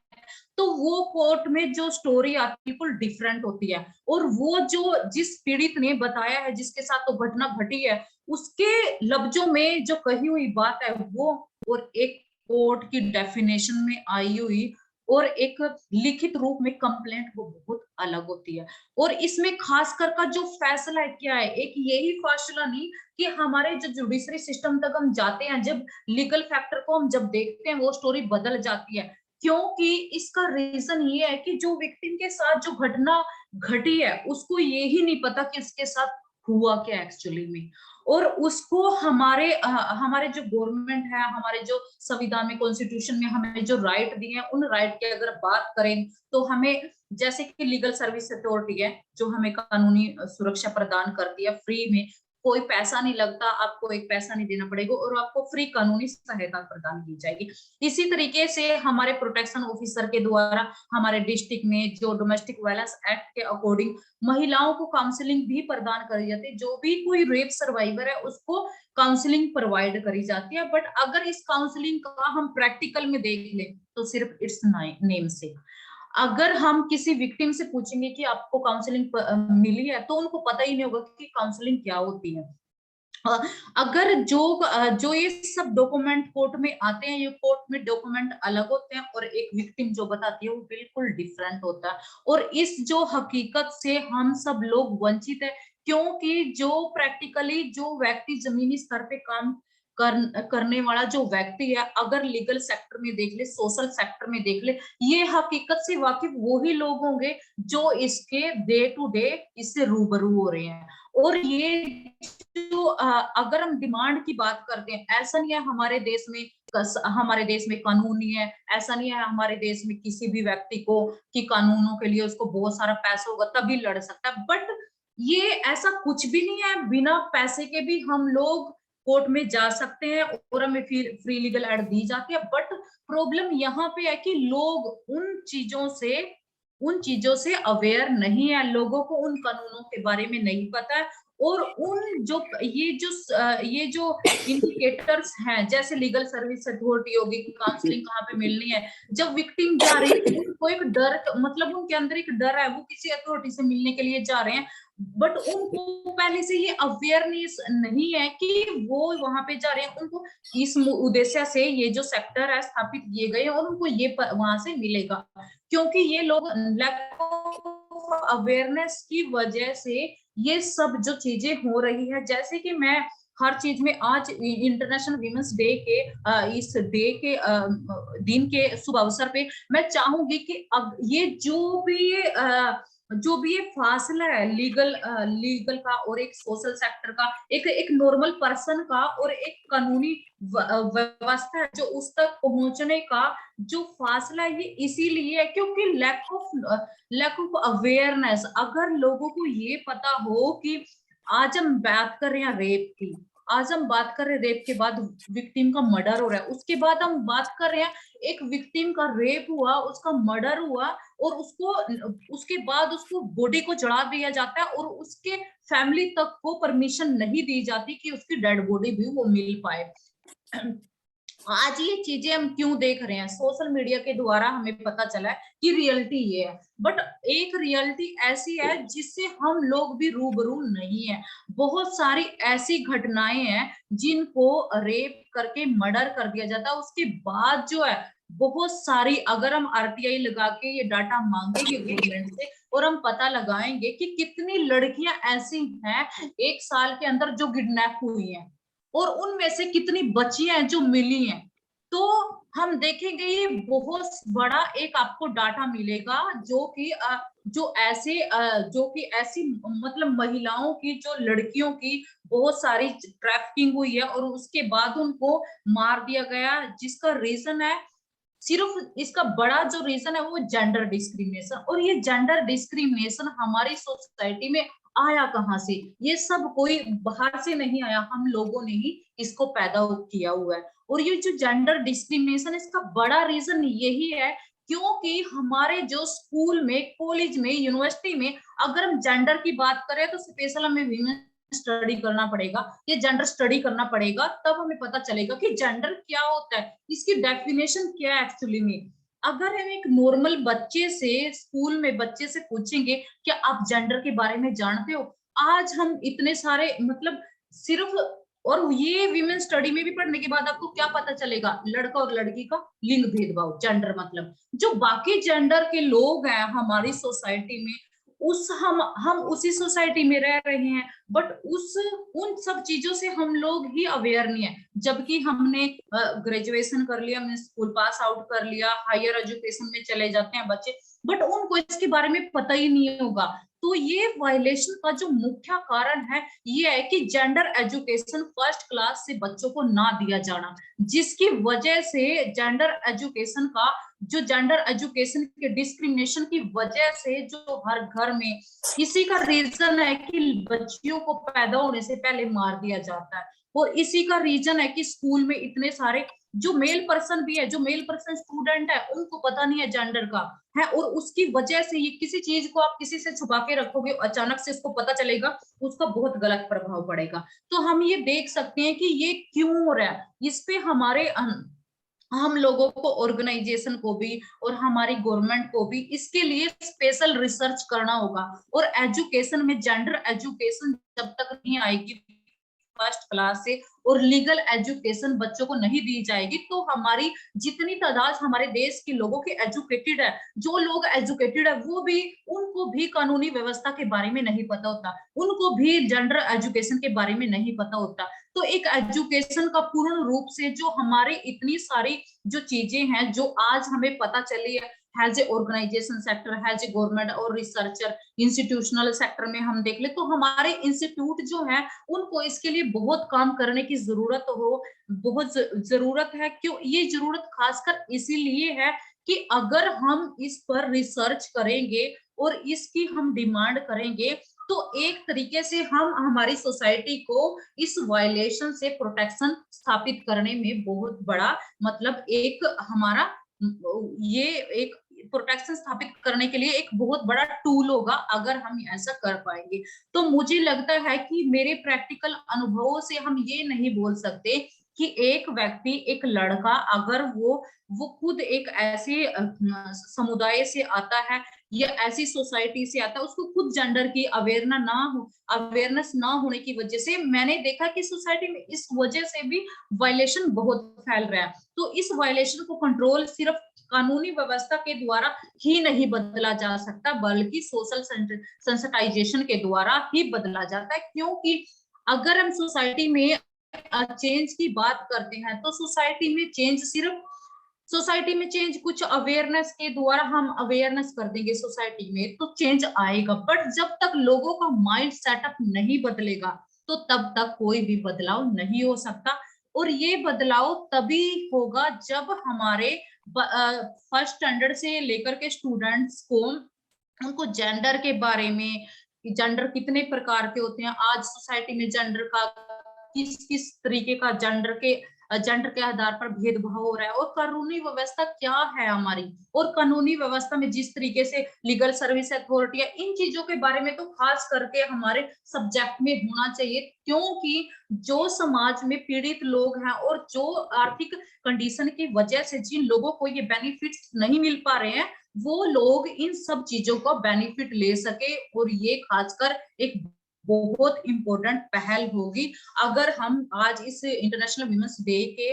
तो वो कोर्ट में जो स्टोरी आती है बिल्कुल डिफरेंट होती है। और वो जो जिस पीड़ित ने बताया है, जिसके साथ तो घटना घटी है, उसके लफ्जों में जो कही हुई बात है वो, और एक कोर्ट की डेफिनेशन में आई हुई और एक लिखित रूप में कंप्लेंट, वो बहुत अलग होती है। और इसमें खासकर का जो फैसला है क्या है, एक यही फैसला नहीं कि हमारे जो जुडिशरी सिस्टम तक हम जाते हैं, जब लीगल फैक्टर को हम जब देखते हैं, वो स्टोरी बदल जाती है। क्योंकि इसका रीजन ये है कि जो विक्टिम के साथ जो घटना घटी है, उसको ये ही नहीं पता कि इसके साथ हुआ क्या एक्चुअली में। और उसको हमारे जो गवर्नमेंट है, हमारे जो संविधान में, कॉन्स्टिट्यूशन में हमें जो राइट दिए हैं, उन राइट की अगर बात करें, तो हमें जैसे कि लीगल सर्विस अथॉरिटी है, जो हमें कानूनी सुरक्षा प्रदान करती है फ्री में, कोई पैसा नहीं लगता, आपको एक पैसा नहीं देना पड़ेगा, और आपको फ्री कानूनी सहायता प्रदान की जाएगी। इसी तरीके से हमारे प्रोटेक्शन ऑफिसर के द्वारा हमारे डिस्ट्रिक्ट में जो डोमेस्टिक वायलेंस एक्ट के अकॉर्डिंग महिलाओं को काउंसलिंग भी प्रदान करी जाती है। जो भी कोई रेप सर्वाइवर है, उसको काउंसलिंग प्रोवाइड करी जाती है। बट अगर इस काउंसलिंग का हम प्रैक्टिकल में देख लें, तो सिर्फ इट्स नेम से। अगर हम किसी विक्टिम से पूछेंगे कि आपको काउंसलिंग मिली है, तो उनको पता ही नहीं होगा कि काउंसलिंग क्या होती है। अगर जो ये सब डॉक्यूमेंट कोर्ट में आते हैं, ये कोर्ट में डॉक्यूमेंट अलग होते हैं, और एक विक्टिम जो बताती है वो बिल्कुल डिफरेंट होता है। और इस जो हकीकत से हम सब लोग वंचित है, क्योंकि जो प्रैक्टिकली जो व्यक्ति जमीनी स्तर पे काम करने वाला जो व्यक्ति है, अगर लीगल सेक्टर में देख ले, सोशल सेक्टर में देख ले, ये हकीकत से वाकिफ वही लोग होंगे जो इसके डे टू डे इससे रूबरू हो रहे हैं। और ये जो अगर हम डिमांड की बात करते हैं, ऐसा नहीं है हमारे देश में हमारे देश में कानून नहीं है, ऐसा नहीं है हमारे देश में किसी भी व्यक्ति को कि कानूनों के लिए उसको बहुत सारा पैसा होगा तभी लड़ सकता है, बट ये ऐसा कुछ भी नहीं है। बिना पैसे के भी हम लोग कोर्ट में जा सकते हैं और हमें फिर फ्री लीगल एड दी जाती है। बट प्रॉब्लम यहाँ पे है कि लोग उन चीजों से अवेयर नहीं है, लोगों को उन कानूनों के बारे में नहीं पता है। और ये जो इंडिकेटर्स हैं, जैसे लीगल सर्विस अथॉरिटी होगी, काउंसलिंग कहाँ पे मिलनी है, जब विक्टिम जा रही है उनको एक डर, मतलब उनके अंदर एक डर है, वो किसी अथॉरिटी से मिलने के लिए जा रहे हैं, बट उनको पहले से ये अवेयरनेस नहीं है कि वो वहां पे जा रहे हैं, उनको इस उद्देश्य से ये जो सेक्टर है स्थापित किए गए और उनको ये वहां से मिलेगा, क्योंकि ये लोग लैक ऑफ अवेयरनेस की वजह से ये सब जो चीजें हो रही है। जैसे कि मैं हर चीज में आज इंटरनेशनल वीमेंस डे के इस डे के दिन के शुभ अवसर पे मैं चाहूंगी कि अब ये जो भी ये फासला है लीगल का और एक सोशल सेक्टर का, एक नॉर्मल पर्सन का और एक कानूनी व्यवस्था है, जो उस तक पहुंचने का जो फासला है, ये इसीलिए है क्योंकि लैक ऑफ अवेयरनेस। अगर लोगों को ये पता हो कि आज हम बात कर रहे हैं रेप की, आज हम बात कर रहे हैं रेप के बाद विक्टिम का मर्डर हो रहा है, उसके बाद हम बात कर रहे हैं एक विक्टिम का रेप हुआ, उसका मर्डर हुआ और उसके बाद उसको बॉडी को जला दिया जाता है और उसके फैमिली तक को परमिशन नहीं दी जाती कि उसकी डेड बॉडी भी वो मिल पाए। आज ये चीजें हम क्यों देख रहे हैं? सोशल मीडिया के द्वारा हमें पता चला है कि रियलिटी ये है, बट एक रियलिटी ऐसी है जिससे हम लोग भी रूबरू नहीं है। बहुत सारी ऐसी घटनाएं हैं जिनको रेप करके मर्डर कर दिया जाता है, उसके बाद जो है बहुत सारी, अगर हम आरटीआई लगा के ये डाटा मांगेंगे गवर्नमेंट से और हम पता लगाएंगे कि कितनी लड़कियां ऐसी हैं 1 साल के अंदर जो किडनैप हुई हैं और उनमें से कितनी बच्चियां हैं जो मिली हैं, तो हम देखेंगे ये बहुत बड़ा एक आपको डाटा मिलेगा जो कि ऐसी मतलब महिलाओं की, जो लड़कियों की बहुत सारी ट्रैफिकिंग हुई है और उसके बाद उनको मार दिया गया, जिसका रीजन है, सिर्फ इसका बड़ा जो रीजन है वो जेंडर डिस्क्रिमिनेशन। और ये जेंडर डिस्क्रिमिनेशन हमारी सोसाइटी में आया कहाँ से? ये सब कोई बाहर से नहीं आया, हम लोगों ने ही इसको पैदा किया हुआ है। और ये जो जेंडर डिस्क्रिमिनेशन, इसका बड़ा रीजन यही है क्योंकि हमारे जो स्कूल में, कॉलेज में, यूनिवर्सिटी में अगर हम जेंडर की बात करें तो स्पेशल हमें वीमेन स्टडी करना पड़ेगा, ये जेंडर स्टडी करना पड़ेगा, तब हमें पता चलेगा कि जेंडर क्या होता है, इसकी डेफिनेशन क्या है एक्चुअली में। अगर हम एक नॉर्मल बच्चे से, स्कूल में बच्चे से पूछेंगे क्या आप जेंडर के बारे में जानते हो, आज हम इतने सारे मतलब सिर्फ, और ये विमेन स्टडी में भी पढ़ने के बाद आपको क्या पता चलेगा, लड़का और लड़की का लिंग भेदभाव, जेंडर मतलब जो बाकी जेंडर के लोग हैं हमारी सोसाइटी में, हम उसी सोसाइटी में रह रहे हैं, बट उन सब चीजों से हम लोग ही अवेयर नहीं है। जबकि हमने ग्रेजुएशन कर लिया, हमने स्कूल पास आउट कर लिया, हायर एजुकेशन में चले जाते हैं बच्चे, बट उनको इसके बारे में पता ही नहीं होगा। तो ये वायलेशन का जो मुख्य कारण है ये है कि जेंडर एजुकेशन फर्स्ट क्लास से बच्चों को ना दिया जाना, जिसकी वजह से जेंडर एजुकेशन के डिस्क्रिमिनेशन की वजह से जो हर घर में, इसी का रीजन है कि बच्चियों को पैदा होने से पहले मार दिया जाता है, और इसी का रीजन है कि स्कूल में इतने सारे जो मेल पर्सन भी है, जो मेल पर्सन स्टूडेंट है, उनको पता नहीं है जेंडर का है, और उसकी वजह से ये किसी चीज को आप किसी से छुपा के रखोगे, अचानक से इसको पता चलेगा, उसका बहुत गलत प्रभाव पड़ेगा। तो हम ये देख सकते हैं कि ये क्यों हो रहा है, इस पे हम लोगों को, ऑर्गेनाइजेशन को भी और हमारी गवर्नमेंट को भी इसके लिए स्पेशल रिसर्च करना होगा। और एजुकेशन में जेंडर एजुकेशन जब तक नहीं आएगी फर्स्ट क्लास से, और लीगल एजुकेशन बच्चों को नहीं दी जाएगी, तो हमारी जितनी तादाद हमारे देश के लोगों के एजुकेटेड है, जो लोग एजुकेटेड है उनको भी कानूनी व्यवस्था के बारे में नहीं पता होता, उनको भी जेंडर एजुकेशन के बारे में नहीं पता होता। तो एक एजुकेशन का पूर्ण रूप से जो हमारे इतनी सारी जो चीजें हैं जो आज हमें पता चली है has a organization sector, has a government और रिसर्चर, इंस्टीट्यूशनल सेक्टर में हम देख ले तो हमारे इंस्टीट्यूट जो है उनको इसके लिए बहुत काम करने की बहुत जरूरत है। क्यों ये जरूरत खासकर इसीलिए है कि अगर हम इस पर रिसर्च करेंगे और इसकी हम डिमांड करेंगे तो एक तरीके से हम हमारी सोसाइटी को इस वायलेशन से प्रोटेक्शन स्थापित करने में बहुत बड़ा मतलब एक हमारा ये एक प्रोटेक्शन स्थापित करने के लिए एक बहुत बड़ा टूल होगा अगर हम ऐसा कर पाएंगे। तो मुझे लगता है कि मेरे प्रैक्टिकल अनुभवों से हम ये नहीं बोल सकते कि एक व्यक्ति, एक लड़का अगर वो खुद एक ऐसे समुदाय से आता है या ऐसी सोसाइटी से आता है, उसको खुद जेंडर की अवेयरनेस ना होने की वजह से मैंने देखा कि सोसाइटी में इस वजह से भी वायलेशन बहुत फैल रहा है। तो इस वायलेशन को कंट्रोल सिर्फ कानूनी व्यवस्था के द्वारा ही नहीं बदला जा सकता बल्कि सोशल सेंसिटाइजेशन के द्वारा ही बदला जाता है। क्योंकि अगर हम सोसाइटी में चेंज की बात करते हैं तो सोसाइटी में चेंज कुछ अवेयरनेस के द्वारा हम अवेयरनेस कर देंगे सोसाइटी में तो चेंज आएगा, बट जब तक लोगों का माइंड सेटअप नहीं बदलेगा तो तब तक कोई भी बदलाव नहीं हो सकता। और ये बदलाव तभी होगा जब हमारे फर्स्ट स्टैंडर्ड से लेकर के स्टूडेंट्स को उनको जेंडर के बारे में, जेंडर कितने प्रकार के होते हैं, आज सोसाइटी में जेंडर का किस तरीके का जेंडर के आधार पर भेदभाव हो रहा है और कानूनी व्यवस्था क्या है हमारी, और कानूनी व्यवस्था में जिस तरीके से लीगल सर्विस अथॉरिटी है, इन चीजों के बारे में तो खास करके हमारे सब्जेक्ट में होना चाहिए। क्योंकि जो समाज में पीड़ित लोग हैं और जो आर्थिक कंडीशन की वजह से जिन लोगों को ये बेनिफिट्स नहीं मिल पा रहे हैं वो लोग इन सब चीजों का बेनिफिट ले सके, और ये खासकर एक बहुत इंपॉर्टेंट पहल होगी अगर हम आज इस इंटरनेशनल वुमेन्स डे के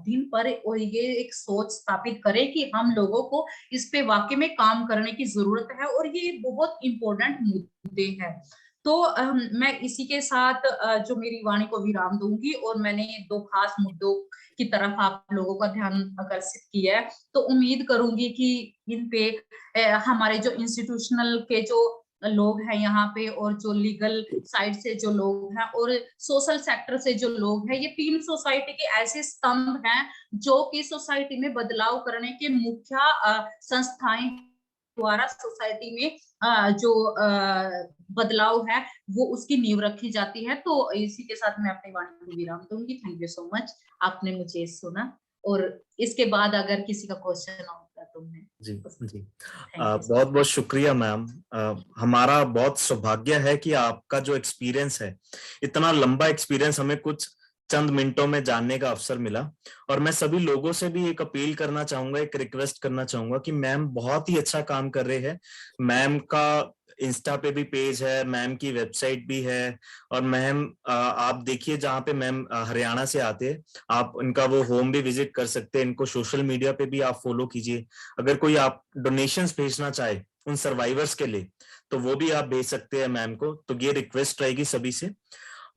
दिन पर और ये एक सोच स्थापित करें कि हम लोगों को इस पे वाकई में काम करने की जरूरत है और ये बहुत इंपॉर्टेंट मुद्दे हैं। तो मैं इसी के साथ जो मेरी वाणी को विराम दूंगी और मैंने 2 खास मुद्दों की तरफ आप लोगों का ध्यान आकर्षित किया है, तो उम्मीद करूंगी कि इन पे हमारे जो इंस्टीट्यूशनल के जो लोग हैं यहाँ पे और जो लीगल साइड से जो लोग हैं और सोशल सेक्टर से जो लोग हैं, ये 3 सोसाइटी के ऐसे स्तंभ हैं जो कि सोसाइटी में बदलाव करने के मुख्य संस्थाएं द्वारा सोसाइटी में जो बदलाव है वो उसकी नींव रखी जाती है। तो इसी के साथ मैं अपनी वाणी को विराम दूंगी। थैंक यू सो मच, आपने मुझे सुना और इसके बाद अगर किसी का क्वेश्चन होगा तो मैं जी बहुत बहुत शुक्रिया मैम। हमारा बहुत सौभाग्य है कि आपका जो एक्सपीरियंस है, इतना लंबा एक्सपीरियंस हमें कुछ चंद मिनटों में जानने का अवसर मिला। और मैं सभी लोगों से भी एक अपील करना चाहूंगा, एक रिक्वेस्ट करना चाहूंगा कि मैम बहुत ही अच्छा काम कर रहे हैं। मैम का इंस्टा पे भी पेज है, मैम की वेबसाइट भी है, और मैम आप देखिए जहाँ पे मैम हरियाणा से आते हैं, आप इनका वो होम भी विजिट कर सकते हैं। इनको सोशल मीडिया पे भी आप फॉलो कीजिए। अगर कोई आप डोनेशंस भेजना चाहे उन सर्वाइवर्स के लिए तो वो भी आप भेज सकते हैं मैम को। तो ये रिक्वेस्ट रहेगी सभी से।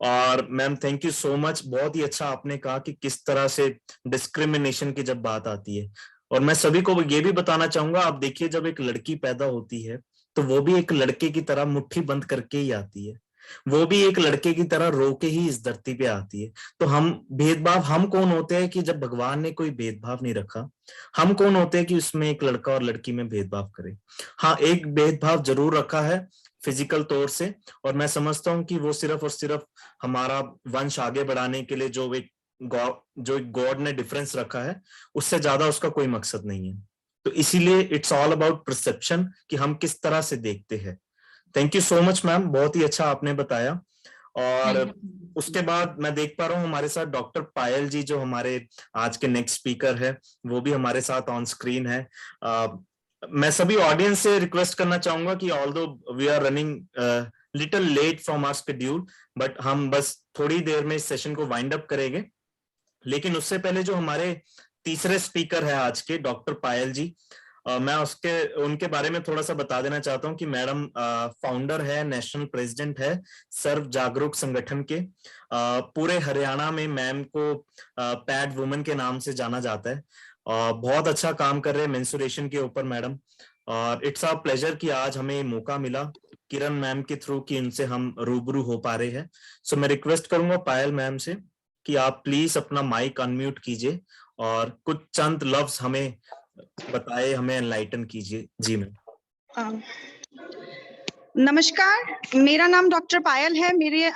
और ma'am thank you so much, बहुत ही अच्छा आपने कहा कि किस तरह से डिस्क्रिमिनेशन की जब बात आती है। और मैं सभी को ये भी बताना चाहूंगा, आप देखिए जब एक लड़की पैदा होती है तो वो भी एक लड़के की तरह मुट्ठी बंद करके ही आती है, वो भी एक लड़के की तरह रो के ही इस धरती पे आती है। तो हम कौन होते हैं कि जब भगवान ने कोई भेदभाव नहीं रखा, हम कौन होते हैं कि उसमें एक लड़का और लड़की में भेदभाव करें। हाँ, एक भेदभाव जरूर रखा है फिजिकल तौर से, और मैं समझता हूँ कि वो सिर्फ और सिर्फ हमारा वंश आगे बढ़ाने के लिए जो एक गॉड ने डिफरेंस रखा है, उससे ज्यादा उसका कोई मकसद नहीं है। तो इसीलिए इट्स ऑल अबाउट परसेप्शन कि हम किस तरह से देखते हैं। Thank you so much ma'am, बहुत ही अच्छा आपने बताया। और उसके बाद मैं देख पा रहा हूँ हमारे साथ डॉक्टर पायल जी, जो हमारे आज के नेक्स्ट स्पीकर है, वो भी हमारे साथ ऑन स्क्रीन है। मैं सभी ऑडियंस से रिक्वेस्ट करना चाहूंगा कि although we are running little late from our schedule, but हम बस थोड़ी देर में इस सेशन को वाइंड अप करेंगे। लेकिन उससे पहले जो हमारे तीसरे स्पीकर है आज के, डॉक्टर पायल जी, मैं उनके बारे में थोड़ा सा बता देना चाहता हूं कि मैडम फाउंडर है, नेशनल प्रेसिडेंट है सर्व जागरूक संगठन के। पूरे हरियाणा में मैम को पैड वुमन के नाम से जाना जाता है। बहुत अच्छा काम कर रहे हैं मेंसुरेशन के ऊपर मैडम, और इट्स अ प्लेजर कि आज हमें मौका मिला किरण मैम के थ्रू कि उनसे हम रूबरू हो पा रहे हैं। सो मैं रिक्वेस्ट करूंगा पायल मैम से कि आप प्लीज अपना माइक अनम्यूट कीजिए और कुछ चंद लफ्ज हमें बताए, हमें एनलाइटन कीजिए। जी मैम। नमस्कार, मेरा नाम डॉक्टर पायल है।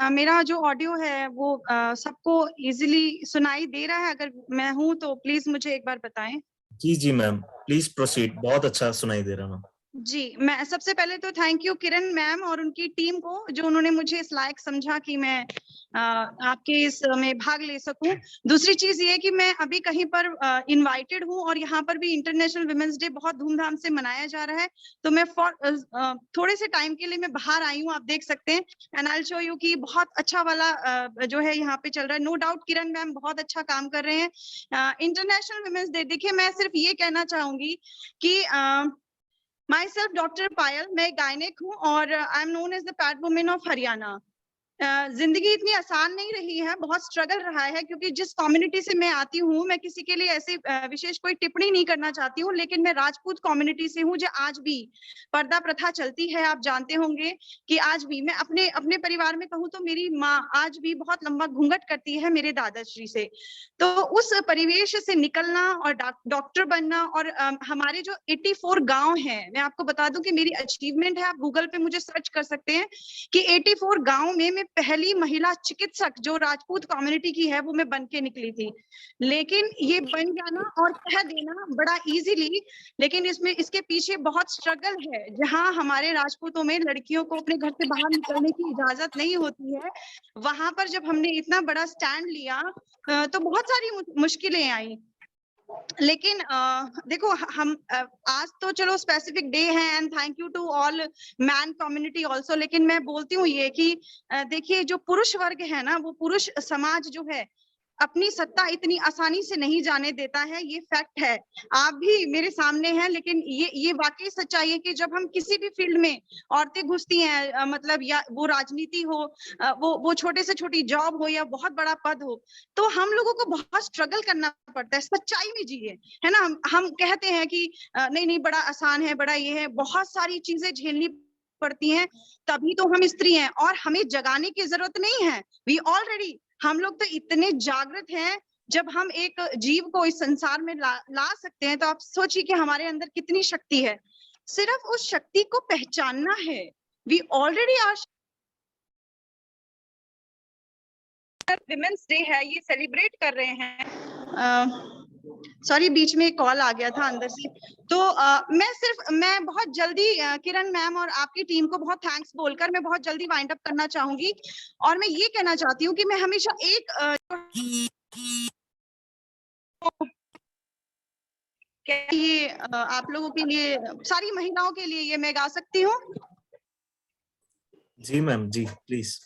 मेरा जो ऑडियो है वो सबको इजीली सुनाई दे रहा है? अगर मैं हूं तो प्लीज मुझे एक बार बताएं। जी जी मैम, प्लीज प्रोसीड, बहुत अच्छा सुनाई दे रहा मैम। जी, मैं सबसे पहले तो थैंक यू किरण मैम और उनकी टीम को, जो उन्होंने मुझे इस लायक समझा कि मैं आपके इसमें भाग ले सकूं। दूसरी चीज ये कि मैं अभी कहीं पर इनवाइटेड हूं और यहाँ पर भी इंटरनेशनल वुमेन्स डे बहुत धूमधाम से मनाया जा रहा है, तो मैं थोड़े से टाइम के लिए मैं बाहर आई हूँ, आप देख सकते हैं। And I will show you कि बहुत अच्छा वाला जो है यहाँ पे चल रहा है। नो डाउट किरण मैम बहुत अच्छा काम कर रहे हैं। इंटरनेशनल वुमेन्स डे, देखिए मैं सिर्फ ये कहना चाहूंगी कि माई सेल्फ डॉक्टर पायल, मैं गायनेक हूँ और I am known as the pad women of Haryana. जिंदगी इतनी आसान नहीं रही है, बहुत स्ट्रगल रहा है, क्योंकि जिस कम्युनिटी से मैं आती हूँ, मैं किसी के लिए ऐसे विशेष कोई टिप्पणी नहीं करना चाहती हूँ, लेकिन मैं राजपूत कम्युनिटी से हूँ, जो आज भी पर्दा प्रथा चलती है। आप जानते होंगे कि आज भी मैं अपने अपने परिवार में कहूँ तो मेरी माँ आज भी बहुत लंबा घूंघट करती है मेरे दादाश्री से। तो उस परिवेश से निकलना और डॉक्टर बनना, और हमारे जो 84 गांव हैं, मैं आपको बता दूं कि मेरी अचीवमेंट है, आप गूगल पे मुझे सर्च कर सकते हैं कि 84 गांव में मैं पहली महिला चिकित्सक जो राजपूत कम्युनिटी की है वो मैं बन के निकली थी। लेकिन ये बन जाना और कह देना बड़ा इजीली, लेकिन इसके पीछे बहुत स्ट्रगल है। जहां हमारे राजपूतों में लड़कियों को अपने घर से बाहर निकलने की इजाजत नहीं होती है, वहां पर जब हमने इतना बड़ा स्टैंड लिया तो बहुत सारी मुश्किलें आई। लेकिन देखो, हम आज तो चलो स्पेसिफिक डे है, and thank you to all man community also, लेकिन मैं बोलती हूँ ये कि देखिए, जो पुरुष वर्ग है ना, वो पुरुष समाज जो है अपनी सत्ता इतनी आसानी से नहीं जाने देता है, ये फैक्ट है। आप भी मेरे सामने हैं, लेकिन ये वाकई सच्चाई है कि जब हम किसी भी फील्ड में औरतें घुसती हैं, मतलब या वो राजनीति हो, वो छोटे से छोटी जॉब हो या बहुत बड़ा पद हो, तो हम लोगों को बहुत स्ट्रगल करना पड़ता है। सच्चाई में जिए, है ना। हम कहते हैं कि नहीं नहीं बड़ा आसान है, बड़ा ये है, बहुत सारी चीजें झेलनी पड़ती हैं, तभी तो हम स्त्री हैं। और हमें जगाने की जरूरत नहीं है, वी ऑलरेडी, हम लोग तो इतने जागृत हैं। जब हम एक जीव को इस संसार में ला सकते हैं, तो आप सोचिए कि हमारे अंदर कितनी शक्ति है। सिर्फ उस शक्ति को पहचानना है। We already are. Women's day है, ये सेलिब्रेट कर रहे हैं। सॉरी, बीच में एक कॉल आ गया था अंदर से। तो मैं बहुत जल्दी किरण मैम और आपकी टीम को बहुत थैंक्स बोलकर मैं बहुत जल्दी वाइंड अप करना चाहूंगी। और मैं ये कहना चाहती हूँ कि मैं हमेशा एक ये आप लोगों के लिए, सारी महिलाओं के लिए ये मैं गा सकती हूँ? जी मैम, जी प्लीज।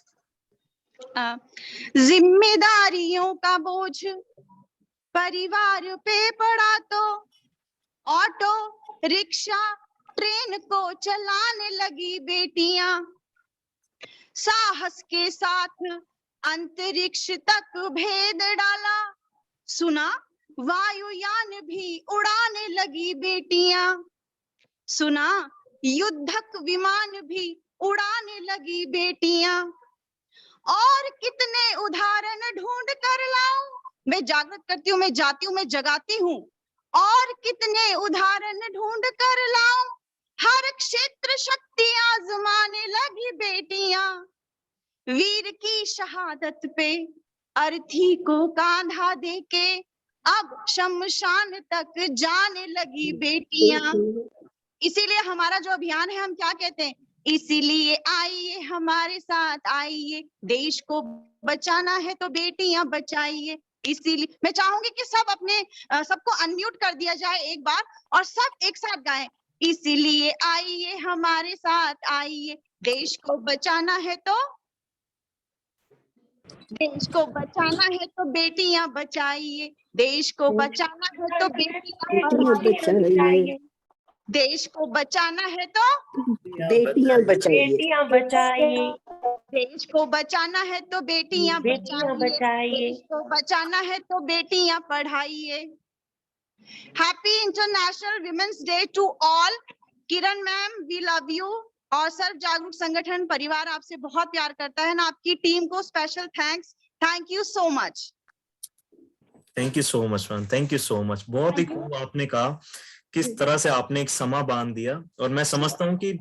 जिम्मेदारियों का बोझ परिवार पे पड़ा तो ऑटो रिक्शा ट्रेन को चलाने लगी बेटियां, साहस के साथ अंतरिक्ष तक भेद डाला, सुना वायुयान भी उड़ाने लगी बेटियां, सुना युद्धक विमान भी उड़ाने लगी बेटियां। और कितने उदाहरण ढूंढ कर लाऊं, मैं जागृत करती हूँ, मैं जाती हूँ, मैं जगाती हूँ। और कितने उदाहरण ढूंढ कर लाऊं, हर क्षेत्र शक्ति आजमाने लगी बेटियां, वीर की शहादत पे अर्थी को कांधा देके अब शमशान तक जाने लगी बेटियां। इसीलिए हमारा जो अभियान है, हम क्या कहते हैं, इसीलिए आइए हमारे साथ आइए, देश को बचाना है तो बेटियां बचाइए। इसीलिए मैं चाहूंगी कि सब अपने सबको अनम्यूट कर दिया जाए एक बार, और सब एक साथ गाएं, इसीलिए आइए हमारे साथ आइए, देश को बचाना है तो, देश को बचाना है तो बेटियां बचाइए, देश को बचाना है तो बेटियां बचाइए, देश को बचाना है तो बेटियां बचाइए, बेटियां बचाइए, देश को बचाना है तो बेटियां बेटियां बचाइए, बचाइए, देश को बचाना है तो बेटियां पढ़ाइए। Happy international women's day to all. Kiran ma'am, we love you. और सर्व जागरूक संगठन परिवार आपसे बहुत प्यार करता है ना, आपकी टीम को special thanks. Thank you so much. Thank you so much ma'am, thank you so much. बहुत ही खूब आपने कहा, किस तरह से आपने एक समा बांध दिया। और मैं समझता हूँ कि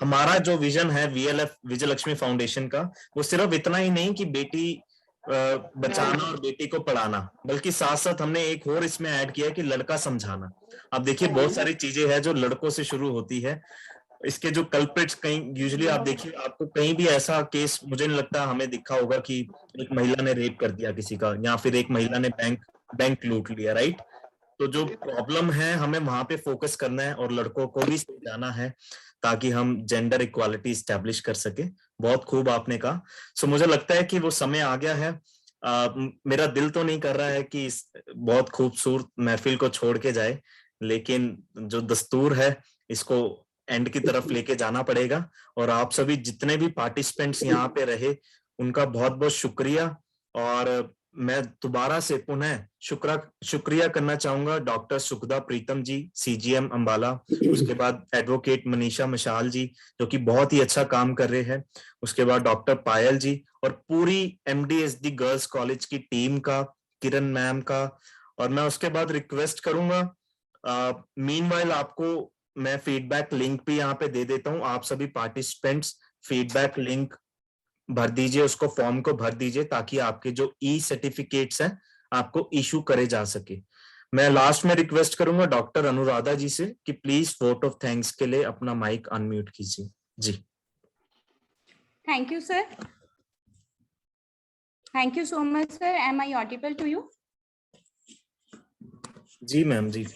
हमारा जो विजन है VLF विजयलक्ष्मी फाउंडेशन का, वो सिर्फ इतना ही नहीं कि बेटी बचाना और बेटी को पढ़ाना, बल्कि साथ साथ हमने एक और इसमें ऐड किया कि लड़का समझाना। अब देखिए बहुत सारी चीजें हैं जो लड़कों से शुरू होती है। इसके जो कल्प्रिट्स कहीं यूजुअली आप देखिए, आपको कहीं भी ऐसा केस मुझे नहीं लगता हमें दिखा होगा कि एक महिला ने रेप कर दिया किसी का, या फिर एक महिला ने बैंक लूट लिया, राइट। तो जो प्रॉब्लम है हमें वहां पे फोकस करना है और लड़कों को भी समझाना है ताकि हम जेंडर इक्वालिटी स्टैब्लिश कर सके। बहुत खूब आपने कहा। सो मुझे लगता है कि वो समय आ गया है। मेरा दिल तो नहीं कर रहा है कि इस बहुत खूबसूरत महफिल को छोड़ के जाए, लेकिन जो दस्तूर है इसको एंड की तरफ लेके जाना पड़ेगा। और आप सभी जितने भी पार्टिसिपेंट्स यहाँ पे रहे उनका बहुत बहुत शुक्रिया। और मैं दोबारा से पुनः शुक्रिया करना चाहूंगा डॉक्टर सुखदा प्रीतम जी, CGM अंबाला, उसके बाद एडवोकेट मनीषा मशाल जी जो कि बहुत ही अच्छा काम कर रहे हैं, उसके बाद डॉक्टर पायल जी और पूरी MDSD गर्ल्स कॉलेज की टीम का, किरण मैम का। और मैं उसके बाद रिक्वेस्ट करूंगा, मीनवाइल आपको मैं फीडबैक लिंक भी यहाँ पे दे देता हूँ। आप सभी पार्टिसिपेंट्स फीडबैक लिंक भर दीजिए, उसको फॉर्म को भर दीजिए ताकि आपके जो सर्टिफिकेट्स हैं आपको इशू करे जा सके। मैं लास्ट में रिक्वेस्ट करूंगा डॉक्टर अनुराधा जी से कि प्लीज वोट ऑफ थैंक्स के लिए अपना माइक अनम्यूट कीजिए जी। Thank you, sir. Thank you so much, sir. Am I audible to you? जी मैम, जी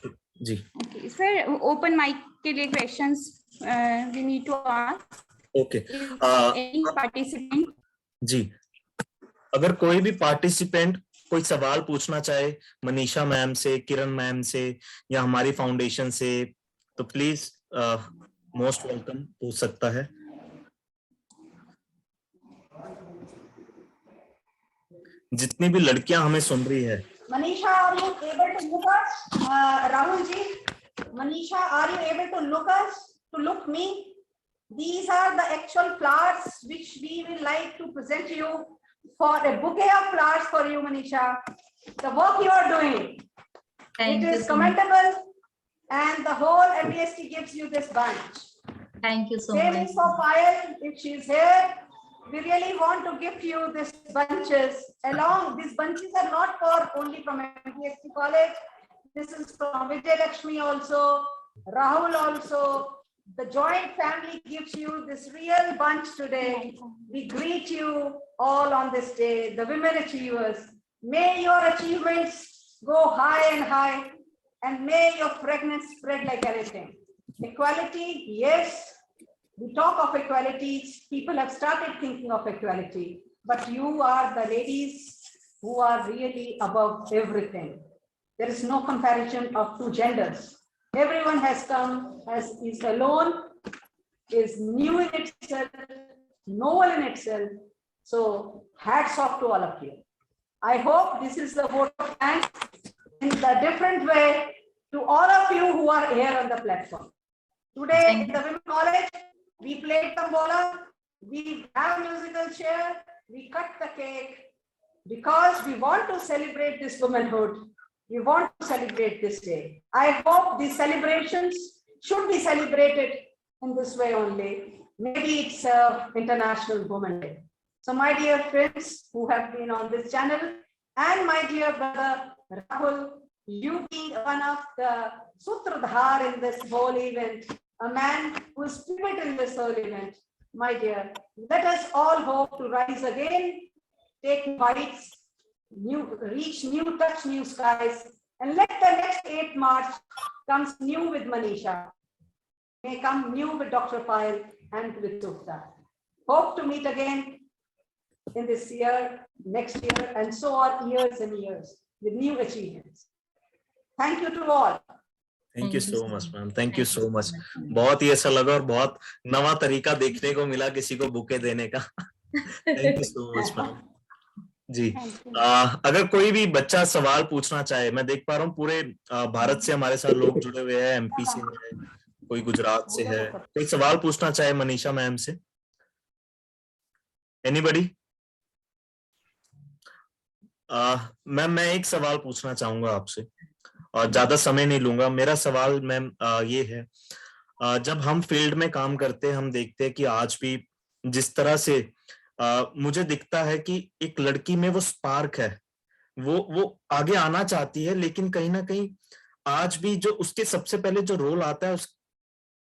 जी। Okay, sir. Open mic के लिए questions we need to ask. Okay. Any participant? जी, अगर कोई भी पार्टिसिपेंट कोई सवाल पूछना चाहे मनीषा मैम से, किरण मैम से या हमारी फाउंडेशन से, तो प्लीज मोस्ट वेलकम पूछ सकता है। जितनी भी लड़कियां हमें सुन रही है। Manisha, are you able to look us? Rahul ji, Manisha, are you able to look me? These are the actual flowers which we will like to present you for a bouquet of flowers for you, Manisha. The work you are doing, it is commendable, and the whole MDST gives you this bunch. Thank you so Same much. is for Payal, if she is here. We really want to gift you these bunches. These bunches are not only from MDST College. This is from Vijayalakshmi also, Rahul also. The joint family gives you this real bunch today. We greet you all on this day, the women achievers. May your achievements go high and high, and may your fragrance spread like anything. Equality, yes. We talk of equality, people have started thinking of equality, but you are the ladies who are really above everything. There is no comparison of two genders. Everyone has come, is alone, is new in itself, novel in itself. So hats off to all of you. I hope this is the vote of thanks in the different way to all of you who are here on the platform. Today in the Women College, we played tambola, we have a musical chair, we cut the cake because we want to celebrate this womanhood. We want to celebrate this day. I hope these celebrations should be celebrated in this way only. Maybe it's International Women's Day. So my dear friends who have been on this channel, and my dear brother Rahul, you being one of the Sutradhar in this whole event, a man who is pivotal in this whole event, my dear, let us all hope to rise again, take bites, reach new, touch new skies, and let the next 8 March comes new with Manisha, may come new with Dr. Payal and with Sukta. Hope to meet again in this year, next year, and so on, years and years with new achievements. Thank you to all. Thank you so much ma'am, thank you so much. बहुत ही अच्छा लगा और बहुत नवा तरीका देखने को मिला किसी को बुके देने का। Thank you so much ma'am. जी। अगर कोई भी बच्चा सवाल पूछना चाहे, मैं देख पा रहा हूँ पूरे भारत से हमारे साथ लोग जुड़े हुए हैं, एमपी से है, कोई गुजरात से है, कोई सवाल पूछना चाहे मनीषा मैम से, एनीबडी? मैम मैं एक सवाल पूछना चाहूंगा आपसे और ज्यादा समय नहीं लूंगा। मेरा सवाल मैम ये है, जब हम फील्ड में काम करते हैं हम देखते हैं कि आज भी जिस तरह से मुझे दिखता है कि एक लड़की में वो स्पार्क है, वो आगे आना चाहती है, लेकिन कहीं ना कहीं आज भी जो उसके सबसे पहले जो रोल आता है उस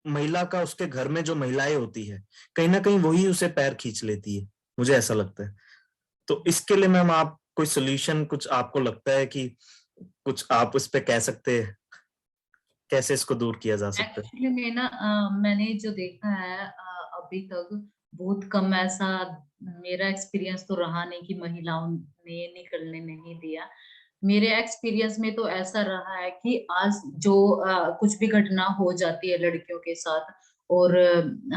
महिला का, उसके घर में जो महिलाएं होती है कहीं ना कहीं वही उसे पैर खींच लेती है, मुझे ऐसा लगता है। तो इसके लिए मैम आप कोई सोल्यूशन कुछ आपको लगता है कि कुछ आप उस पे कह सकते हैं, कैसे इसको दूर किया जा सकता है? एक्चुअली मैंने जो देखा है अभी तक बहुत कम ऐसा मेरा एक्सपीरियंस तो रहा नहीं कि महिलाओं ने निकलने नहीं दिया। मेरे एक्सपीरियंस में तो ऐसा रहा है कि आज जो कुछ भी घटना हो जाती है लड़कियों के साथ और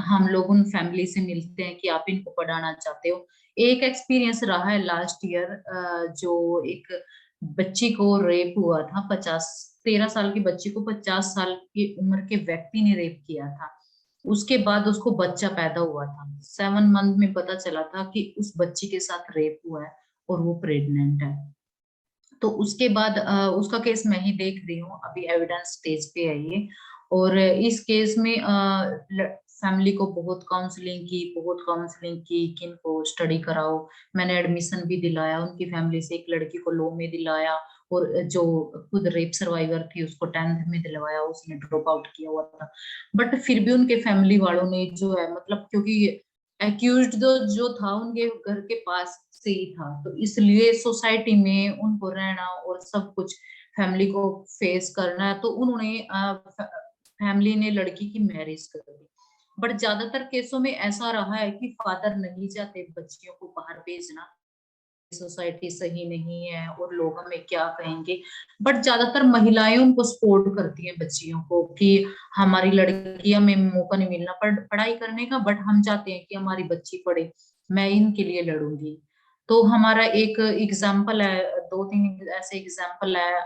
हम लोग उन फैमिली से मिलते हैं कि आप इनको पढ़ाना चाहते हो। एक एक्सपीरियंस रहा है लास्ट ईयर, जो एक बच्ची को रेप हुआ था, 13 साल की बच्ची को 50 साल की उम्र के व्यक्ति ने रेप किया था। उसके बाद उसको बच्चा पैदा हुआ था, 7 मंथ में पता चला था कि उस बच्ची के साथ रेप हुआ है और वो प्रेग्नेंट है। तो उसके बाद उसका केस मैं ही देख रही हूँ, अभी एविडेंस स्टेज पे है ये। और इस केस में फैमिली को बहुत काउंसलिंग की कि इनको स्टडी कराओ। मैंने एडमिशन भी दिलाया उनकी फैमिली से, एक लड़की को लॉ में दिलाया और जो खुद रेप सर्वाइवर थी उसको 10th में दिलवाया, उसने ड्रॉप आउट किया हुआ था। बट फिर भी उनके फैमिली वालों ने जो है, मतलब क्योंकि एक्यूज्ड जो था उनके घर के पास से ही था, तो इसलिए सोसाइटी में उनको रहना और सब कुछ फैमिली को फेस करना है, तो उन्होंने फैमिली ने लड़की की मैरिज कर दी। बट ज्यादातर केसों में ऐसा रहा है कि फादर नहीं चाहते बच्चियों को बाहर भेजना, सोसाइटी सही नहीं है और लोग हमें क्या कहेंगे। बट ज्यादातर महिलाएं उनको सपोर्ट करती हैं बच्चियों को कि हमारी लड़की, हमें मौका नहीं मिलना पढ़ाई करने का, बट हम चाहते हैं कि हमारी बच्ची पढ़े, मैं इनके लिए लड़ूंगी। तो हमारा एक एग्जाम्पल है, 2-3 ऐसे एग्जाम्पल है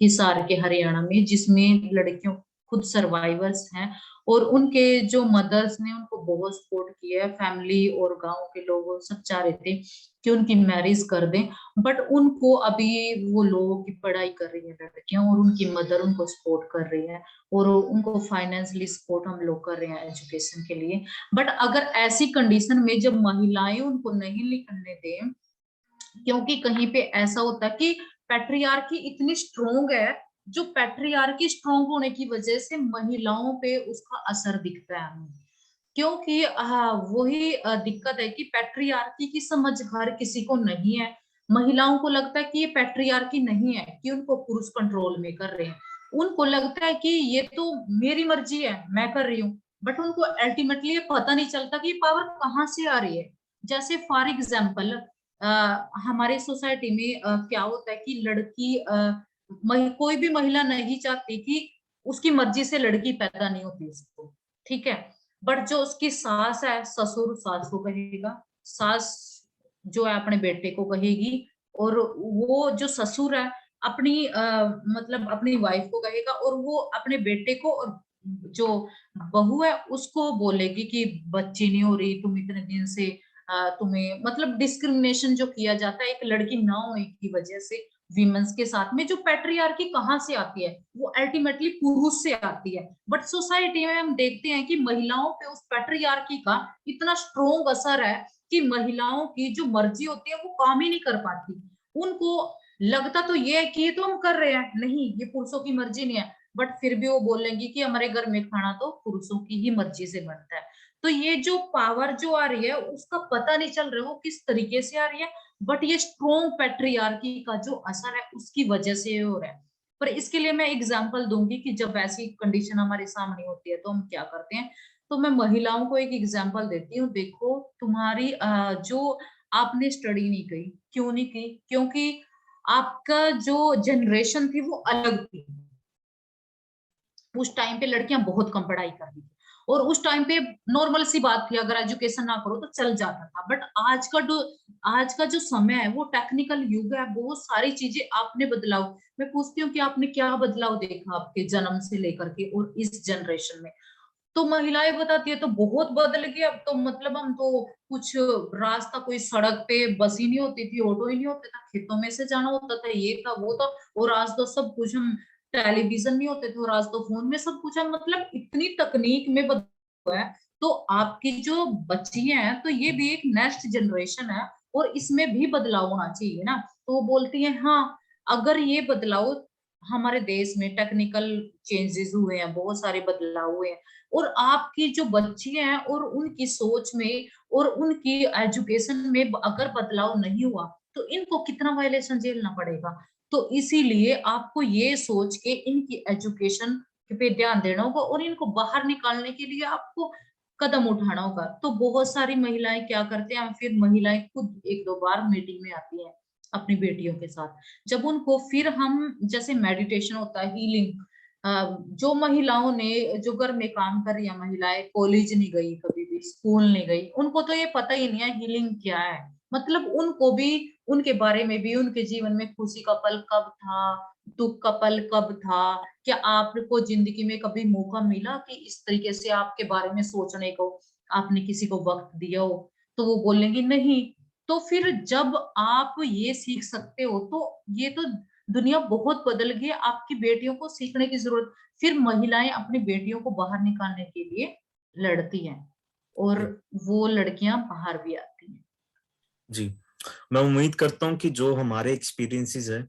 हिसार के हरियाणा में, जिसमें लड़कियों खुद सर्वाइवर्स हैं और उनके जो मदर्स ने उनको बहुत सपोर्ट किया है। फैमिली और गांव के लोग सब चाह रहे थे कि उनकी मैरिज कर दें, बट उनको अभी वो लोगों की पढ़ाई कर रही है लड़कियां और उनकी मदर उनको सपोर्ट कर रही है और उनको फाइनेंशियली सपोर्ट हम लोग कर रहे हैं एजुकेशन के लिए। बट अगर ऐसी कंडीशन में जब महिलाएं उनको नहीं निकलने दें, क्योंकि कहीं पे ऐसा होता है कि पैट्रियार्की इतनी स्ट्रोंग है, जो पैट्रियार्की स्ट्रोंग होने की वजह से महिलाओं पे उसका असर दिखता है हमें। क्योंकि वही दिक्कत है कि पैट्रियार्की की समझ हर किसी को नहीं है। महिलाओं को लगता है कि ये पैट्रियार्की नहीं है कि उनको पुरुष कंट्रोल में कर रहे हैं, उनको लगता है कि ये तो मेरी मर्जी है, मैं कर रही हूँ। बट उनको अल्टीमेटली ये पता नहीं चलता कि पावर कहाँ से आ रही है। जैसे फॉर एग्जाम्पल हमारे सोसाइटी में क्या होता है कि लड़की कोई भी महिला नहीं चाहती कि उसकी मर्जी से लड़की पैदा नहीं होती उसको, ठीक है। बट जो उसकी सास है, ससुर सास को कहेगा, सास जो है अपने बेटे को कहेगी, और वो जो ससुर है अपनी मतलब अपनी वाइफ को कहेगा, और वो अपने बेटे को, और जो बहू है उसको बोलेगी कि बच्ची नहीं हो रही, तुम इतने दिन से तुम्हें, मतलब डिस्क्रिमिनेशन जो किया जाता है एक लड़की ना होने की वजह से वीमेंस के साथ में, जो पैट्रियार्की कहाँ से आती है, वो अल्टीमेटली पुरुष से आती है। बट सोसाइटी में हम देखते हैं कि महिलाओं पे उस पैट्रियार्की का इतना स्ट्रोंग असर है कि महिलाओं की जो मर्जी होती है वो काम ही नहीं कर पाती। उनको लगता तो ये है कि ये तो हम कर रहे हैं, नहीं ये पुरुषों की मर्जी नहीं है, बट फिर भी वो बोलेंगी कि हमारे घर में खाना तो पुरुषों की ही मर्जी से बनता है। तो ये जो पावर जो आ रही है उसका पता नहीं चल रहा है वो किस तरीके से आ रही है, बट ये स्ट्रोंग पैट्रियार्की का जो असर है उसकी वजह से हो रहा है। पर इसके लिए मैं एग्जांपल दूंगी कि जब ऐसी कंडीशन हमारे सामने होती है तो हम क्या करते हैं। तो मैं महिलाओं को एक एग्जांपल देती हूँ, देखो तुम्हारी जो आपने स्टडी नहीं की, क्यों नहीं की, क्योंकि आपका जो जनरेशन थी वो अलग थी। उस टाइम पे लड़कियां बहुत कम पढ़ाई करती थी और उस टाइम पे नॉर्मल सी बात थी, अगर एजुकेशन ना करो तो चल जाता था। बट आज का जो समय है वो टेक्निकल युग है, बहुत सारी चीजें आपने बदलाव, मैं पूछती हूँ कि आपने क्या बदलाव देखा आपके जन्म से लेकर के और इस जनरेशन में? तो महिलाएं बताती है तो बहुत बदल गया। अब तो मतलब हम तो कुछ रास्ता, कोई सड़क पे बस ही नहीं होती थी, ऑटो ही नहीं होता था, खेतों में से जाना होता था, ये था वो था। और आज तो सब कुछ, हम टेलीविजन नहीं होते थे और आज तो फोन में सब कुछ है। मतलब इतनी तकनीक में बदलाव हुआ है। तो आपकी जो बच्ची हैं तो ये भी एक नेक्स्ट जनरेशन है और इसमें भी बदलाव होना चाहिए ना। तो वो बोलती है हाँ, अगर ये बदलाव हमारे देश में टेक्निकल चेंजेस हुए हैं, बहुत सारे बदलाव हुए हैं, और आपकी जो बच्ची हैं और उनकी सोच में और उनकी एजुकेशन में अगर बदलाव नहीं हुआ तो इनको कितना वायलेशन झेलना पड़ेगा। तो इसीलिए आपको ये सोच के इनकी एजुकेशन पे ध्यान देना होगा और इनको बाहर निकालने के लिए आपको कदम उठाना होगा। तो बहुत सारी महिलाएं क्या करते हैं, फिर महिलाएं खुद एक दो बार मीटिंग में आती हैं अपनी बेटियों के साथ, जब उनको फिर हम जैसे मेडिटेशन होता है, हीलिंग, जो महिलाओं ने, जो घर में काम कर रही है महिलाएं, कॉलेज नहीं गई, कभी भी स्कूल नहीं गई, उनको तो ये पता ही नहीं है हीलिंग क्या है। मतलब उनको भी, उनके बारे में भी, उनके जीवन में खुशी का पल कब था, दुख का पल कब था, क्या आपको जिंदगी में कभी मौका मिला कि इस तरीके से आपके बारे में सोचने को, आपने किसी को वक्त दिया हो? तो वो बोलेंगे नहीं। तो फिर जब आप ये सीख सकते हो तो ये तो दुनिया बहुत बदल गई है। आपकी बेटियों को सीखने की जरूरत, फिर महिलाएं अपनी बेटियों को बाहर निकालने के लिए लड़ती हैं और वो लड़कियां बाहर भी आती हैं। जी, मैं उम्मीद करता हूँ कि जो हमारे एक्सपीरियंसेस है,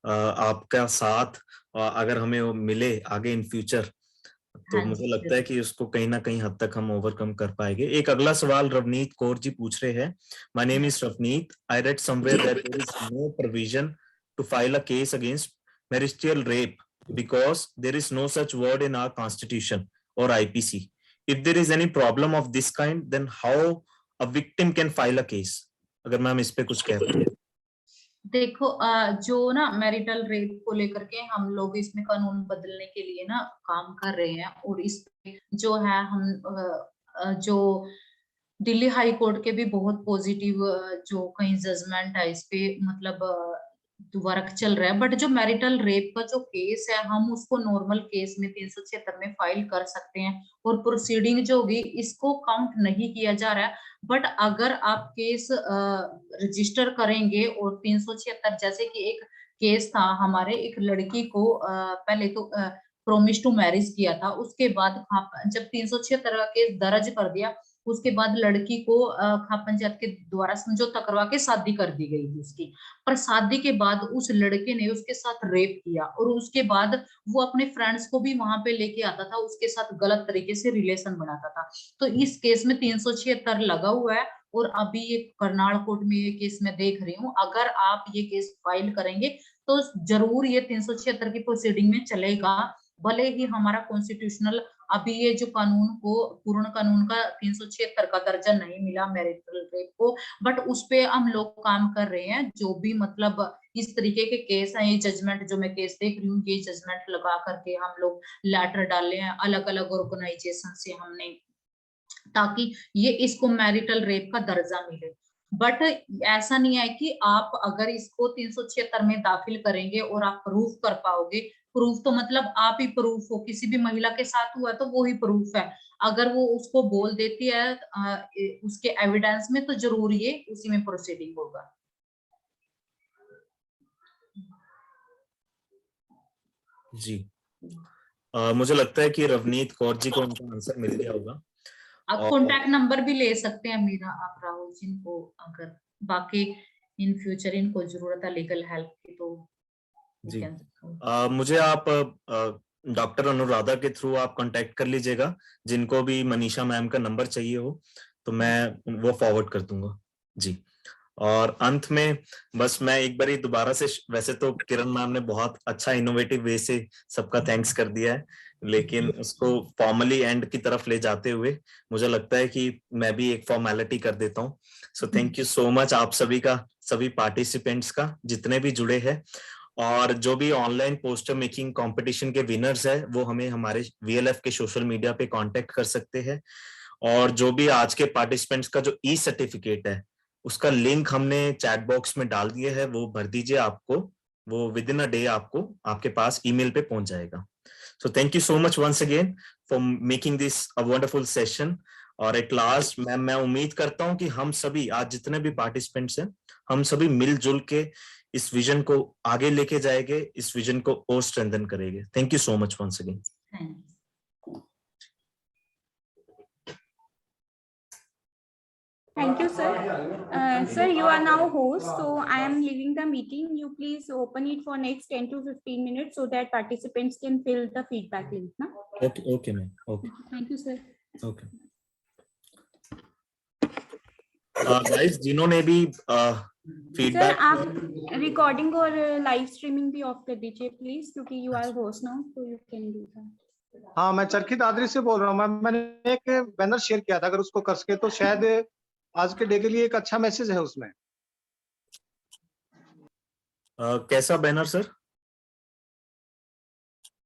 आपका साथ अगर हमें वो मिले आगे इन फ्यूचर, तो हाँ मुझे जी, लगता है कि उसको कहीं ना कहीं हद तक हम ओवरकम कर पाएंगे। एक अगला सवाल रवनीत कौर जी पूछ रहे हैं। My name is Ravneet, I read somewhere that there is no provision to file a case against marital rape because there is no such word in our constitution or IPC. If there is any problem of this kind, then how a victim can file a case? अगर ma'am इस पे कुछ कह पाए। देखो, जो ना marital rape को लेकर के हम लोग इसमें कानून बदलने के लिए ना काम कर रहे हैं, और इस पे जो है हम जो दिल्ली हाई कोर्ट के भी बहुत पॉजिटिव जो कहीं जजमेंट है इस पे, मतलब वर्क चल रहा है। बट जो मैरिटल रेप का जो केस है, हम उसको नॉर्मल केस में 376 में फाइल कर सकते हैं और प्रोसीडिंग जो होगी इसको काउंट नहीं किया जा रहा है। बट अगर आप केस रजिस्टर करेंगे और 376, जैसे कि एक केस था हमारे, एक लड़की को पहले तो प्रोमिस टू मैरिज किया था, उसके बाद जब 376 का केस दर्ज कर दिया, उसके बाद लड़की को खाप पंचायत के द्वारा समझौता करवा के शादी कर दी गई थी उसकी। पर शादी के बाद उस लड़के ने उसके साथ रेप किया और उसके बाद वो अपने फ्रेंड्स को भी वहां पे लेके आता था, उसके साथ गलत तरीके से रिलेशन बनाता था। तो इस केस में 376 लगा हुआ है और अभी ये करनाल कोर्ट में ये केस मैं देख रही हूँ। अगर आप ये केस फाइल करेंगे तो जरूर ये 376 की प्रोसीडिंग में चलेगा। भले ही हमारा कॉन्स्टिट्यूशनल अभी ये जो कानून को, पूर्ण कानून का 376 का दर्जा नहीं मिला मैरिटल रेप को, बट उस पे हम लोग काम कर रहे हैं। जो भी मतलब इस तरीके के केस हैं, ये जजमेंट जो मैं केस देख रही हूँ, ये जजमेंट लगा करके हम लोग लेटर डाले हैं अलग अलग ऑर्गेनाइजेशन से हमने, ताकि ये इसको मैरिटल रेप का दर्जा मिले। बट ऐसा नहीं है कि आप अगर इसको 376 में दाखिल करेंगे और आप प्रूफ कर पाओगे। प्रूफ तो मतलब आप ही प्रूफ हो, किसी भी महिला के साथ हुआ तो वो ही प्रूफ है। अगर वो उसको बोल देती है उसके एविडेंस में, तो जरूर ये उसी में प्रोसीडिंग होगा। जी, मुझे लगता है कि रवनीत कौर जी को उनका आंसर मिल गया होगा। आप कॉन्टैक्ट नंबर भी ले सकते हैं मेरा, आप राहुल जी को, अगर बाकी इन फ्यूचर इनको जरूरत है लीगल हेल्प की तो जी। मुझे आप डॉक्टर अनुराधा के थ्रू आप कांटेक्ट कर लीजिएगा, जिनको भी मनीषा मैम का नंबर चाहिए हो तो मैं वो फॉरवर्ड कर दूंगा। जी, और अंत में बस मैं एक बार दोबारा से, वैसे तो किरण मैम ने बहुत अच्छा इनोवेटिव वे से सबका थैंक्स कर दिया है, लेकिन उसको फॉर्मली एंड की तरफ ले जाते हुए मुझे लगता है कि मैं भी एक फॉर्मेलिटी कर देता हूँ। सो थैंक यू सो मच आप सभी का, सभी पार्टिसिपेंट्स का, जितने भी जुड़े हैं। और जो भी ऑनलाइन पोस्टर मेकिंग कंपटीशन के विनर्स है वो हमें हमारे VLF के सोशल मीडिया पे कांटेक्ट कर सकते हैं। और जो भी आज के पार्टिसिपेंट्स का जो ई सर्टिफिकेट है उसका लिंक हमने चैट बॉक्स में डाल दिया है, वो भर दीजिए, आपको वो विद इन अ डे आपको आपके पास ईमेल पे पहुंच जाएगा। So thank you so much once again for making this a wonderful session. और एट लास्ट मैम, मैं उम्मीद करता हूं कि हम सभी आज जितने भी पार्टिसिपेंट्स हैं हम सभी मिलजुल के इस विजन को आगे लेके जाएंगे, इस विजन को और स्ट्रेंथन करेंगे। Thank you so much once again. Thank you, sir. Sir, you are now host, so I am leaving the meeting. You please open it for next 10 to 15 minutes so that participants can fill the feedback link. Na? Okay ma'am. Okay. Thank you, sir. Okay. Guys जिन्होंने भी sir feedback आप recording और live streaming भी of कर दीजिए please, क्योंकि you are host now तो you can do that. हाँ, मैं चरखी दादरी से बोल रहा हूँ मैम। मैंने एक बैनर शेयर किया था, अगर उसको कर सके तो शायद आज के डे के लिए एक अच्छा मैसेज है उसमें। कैसा बैनर सर?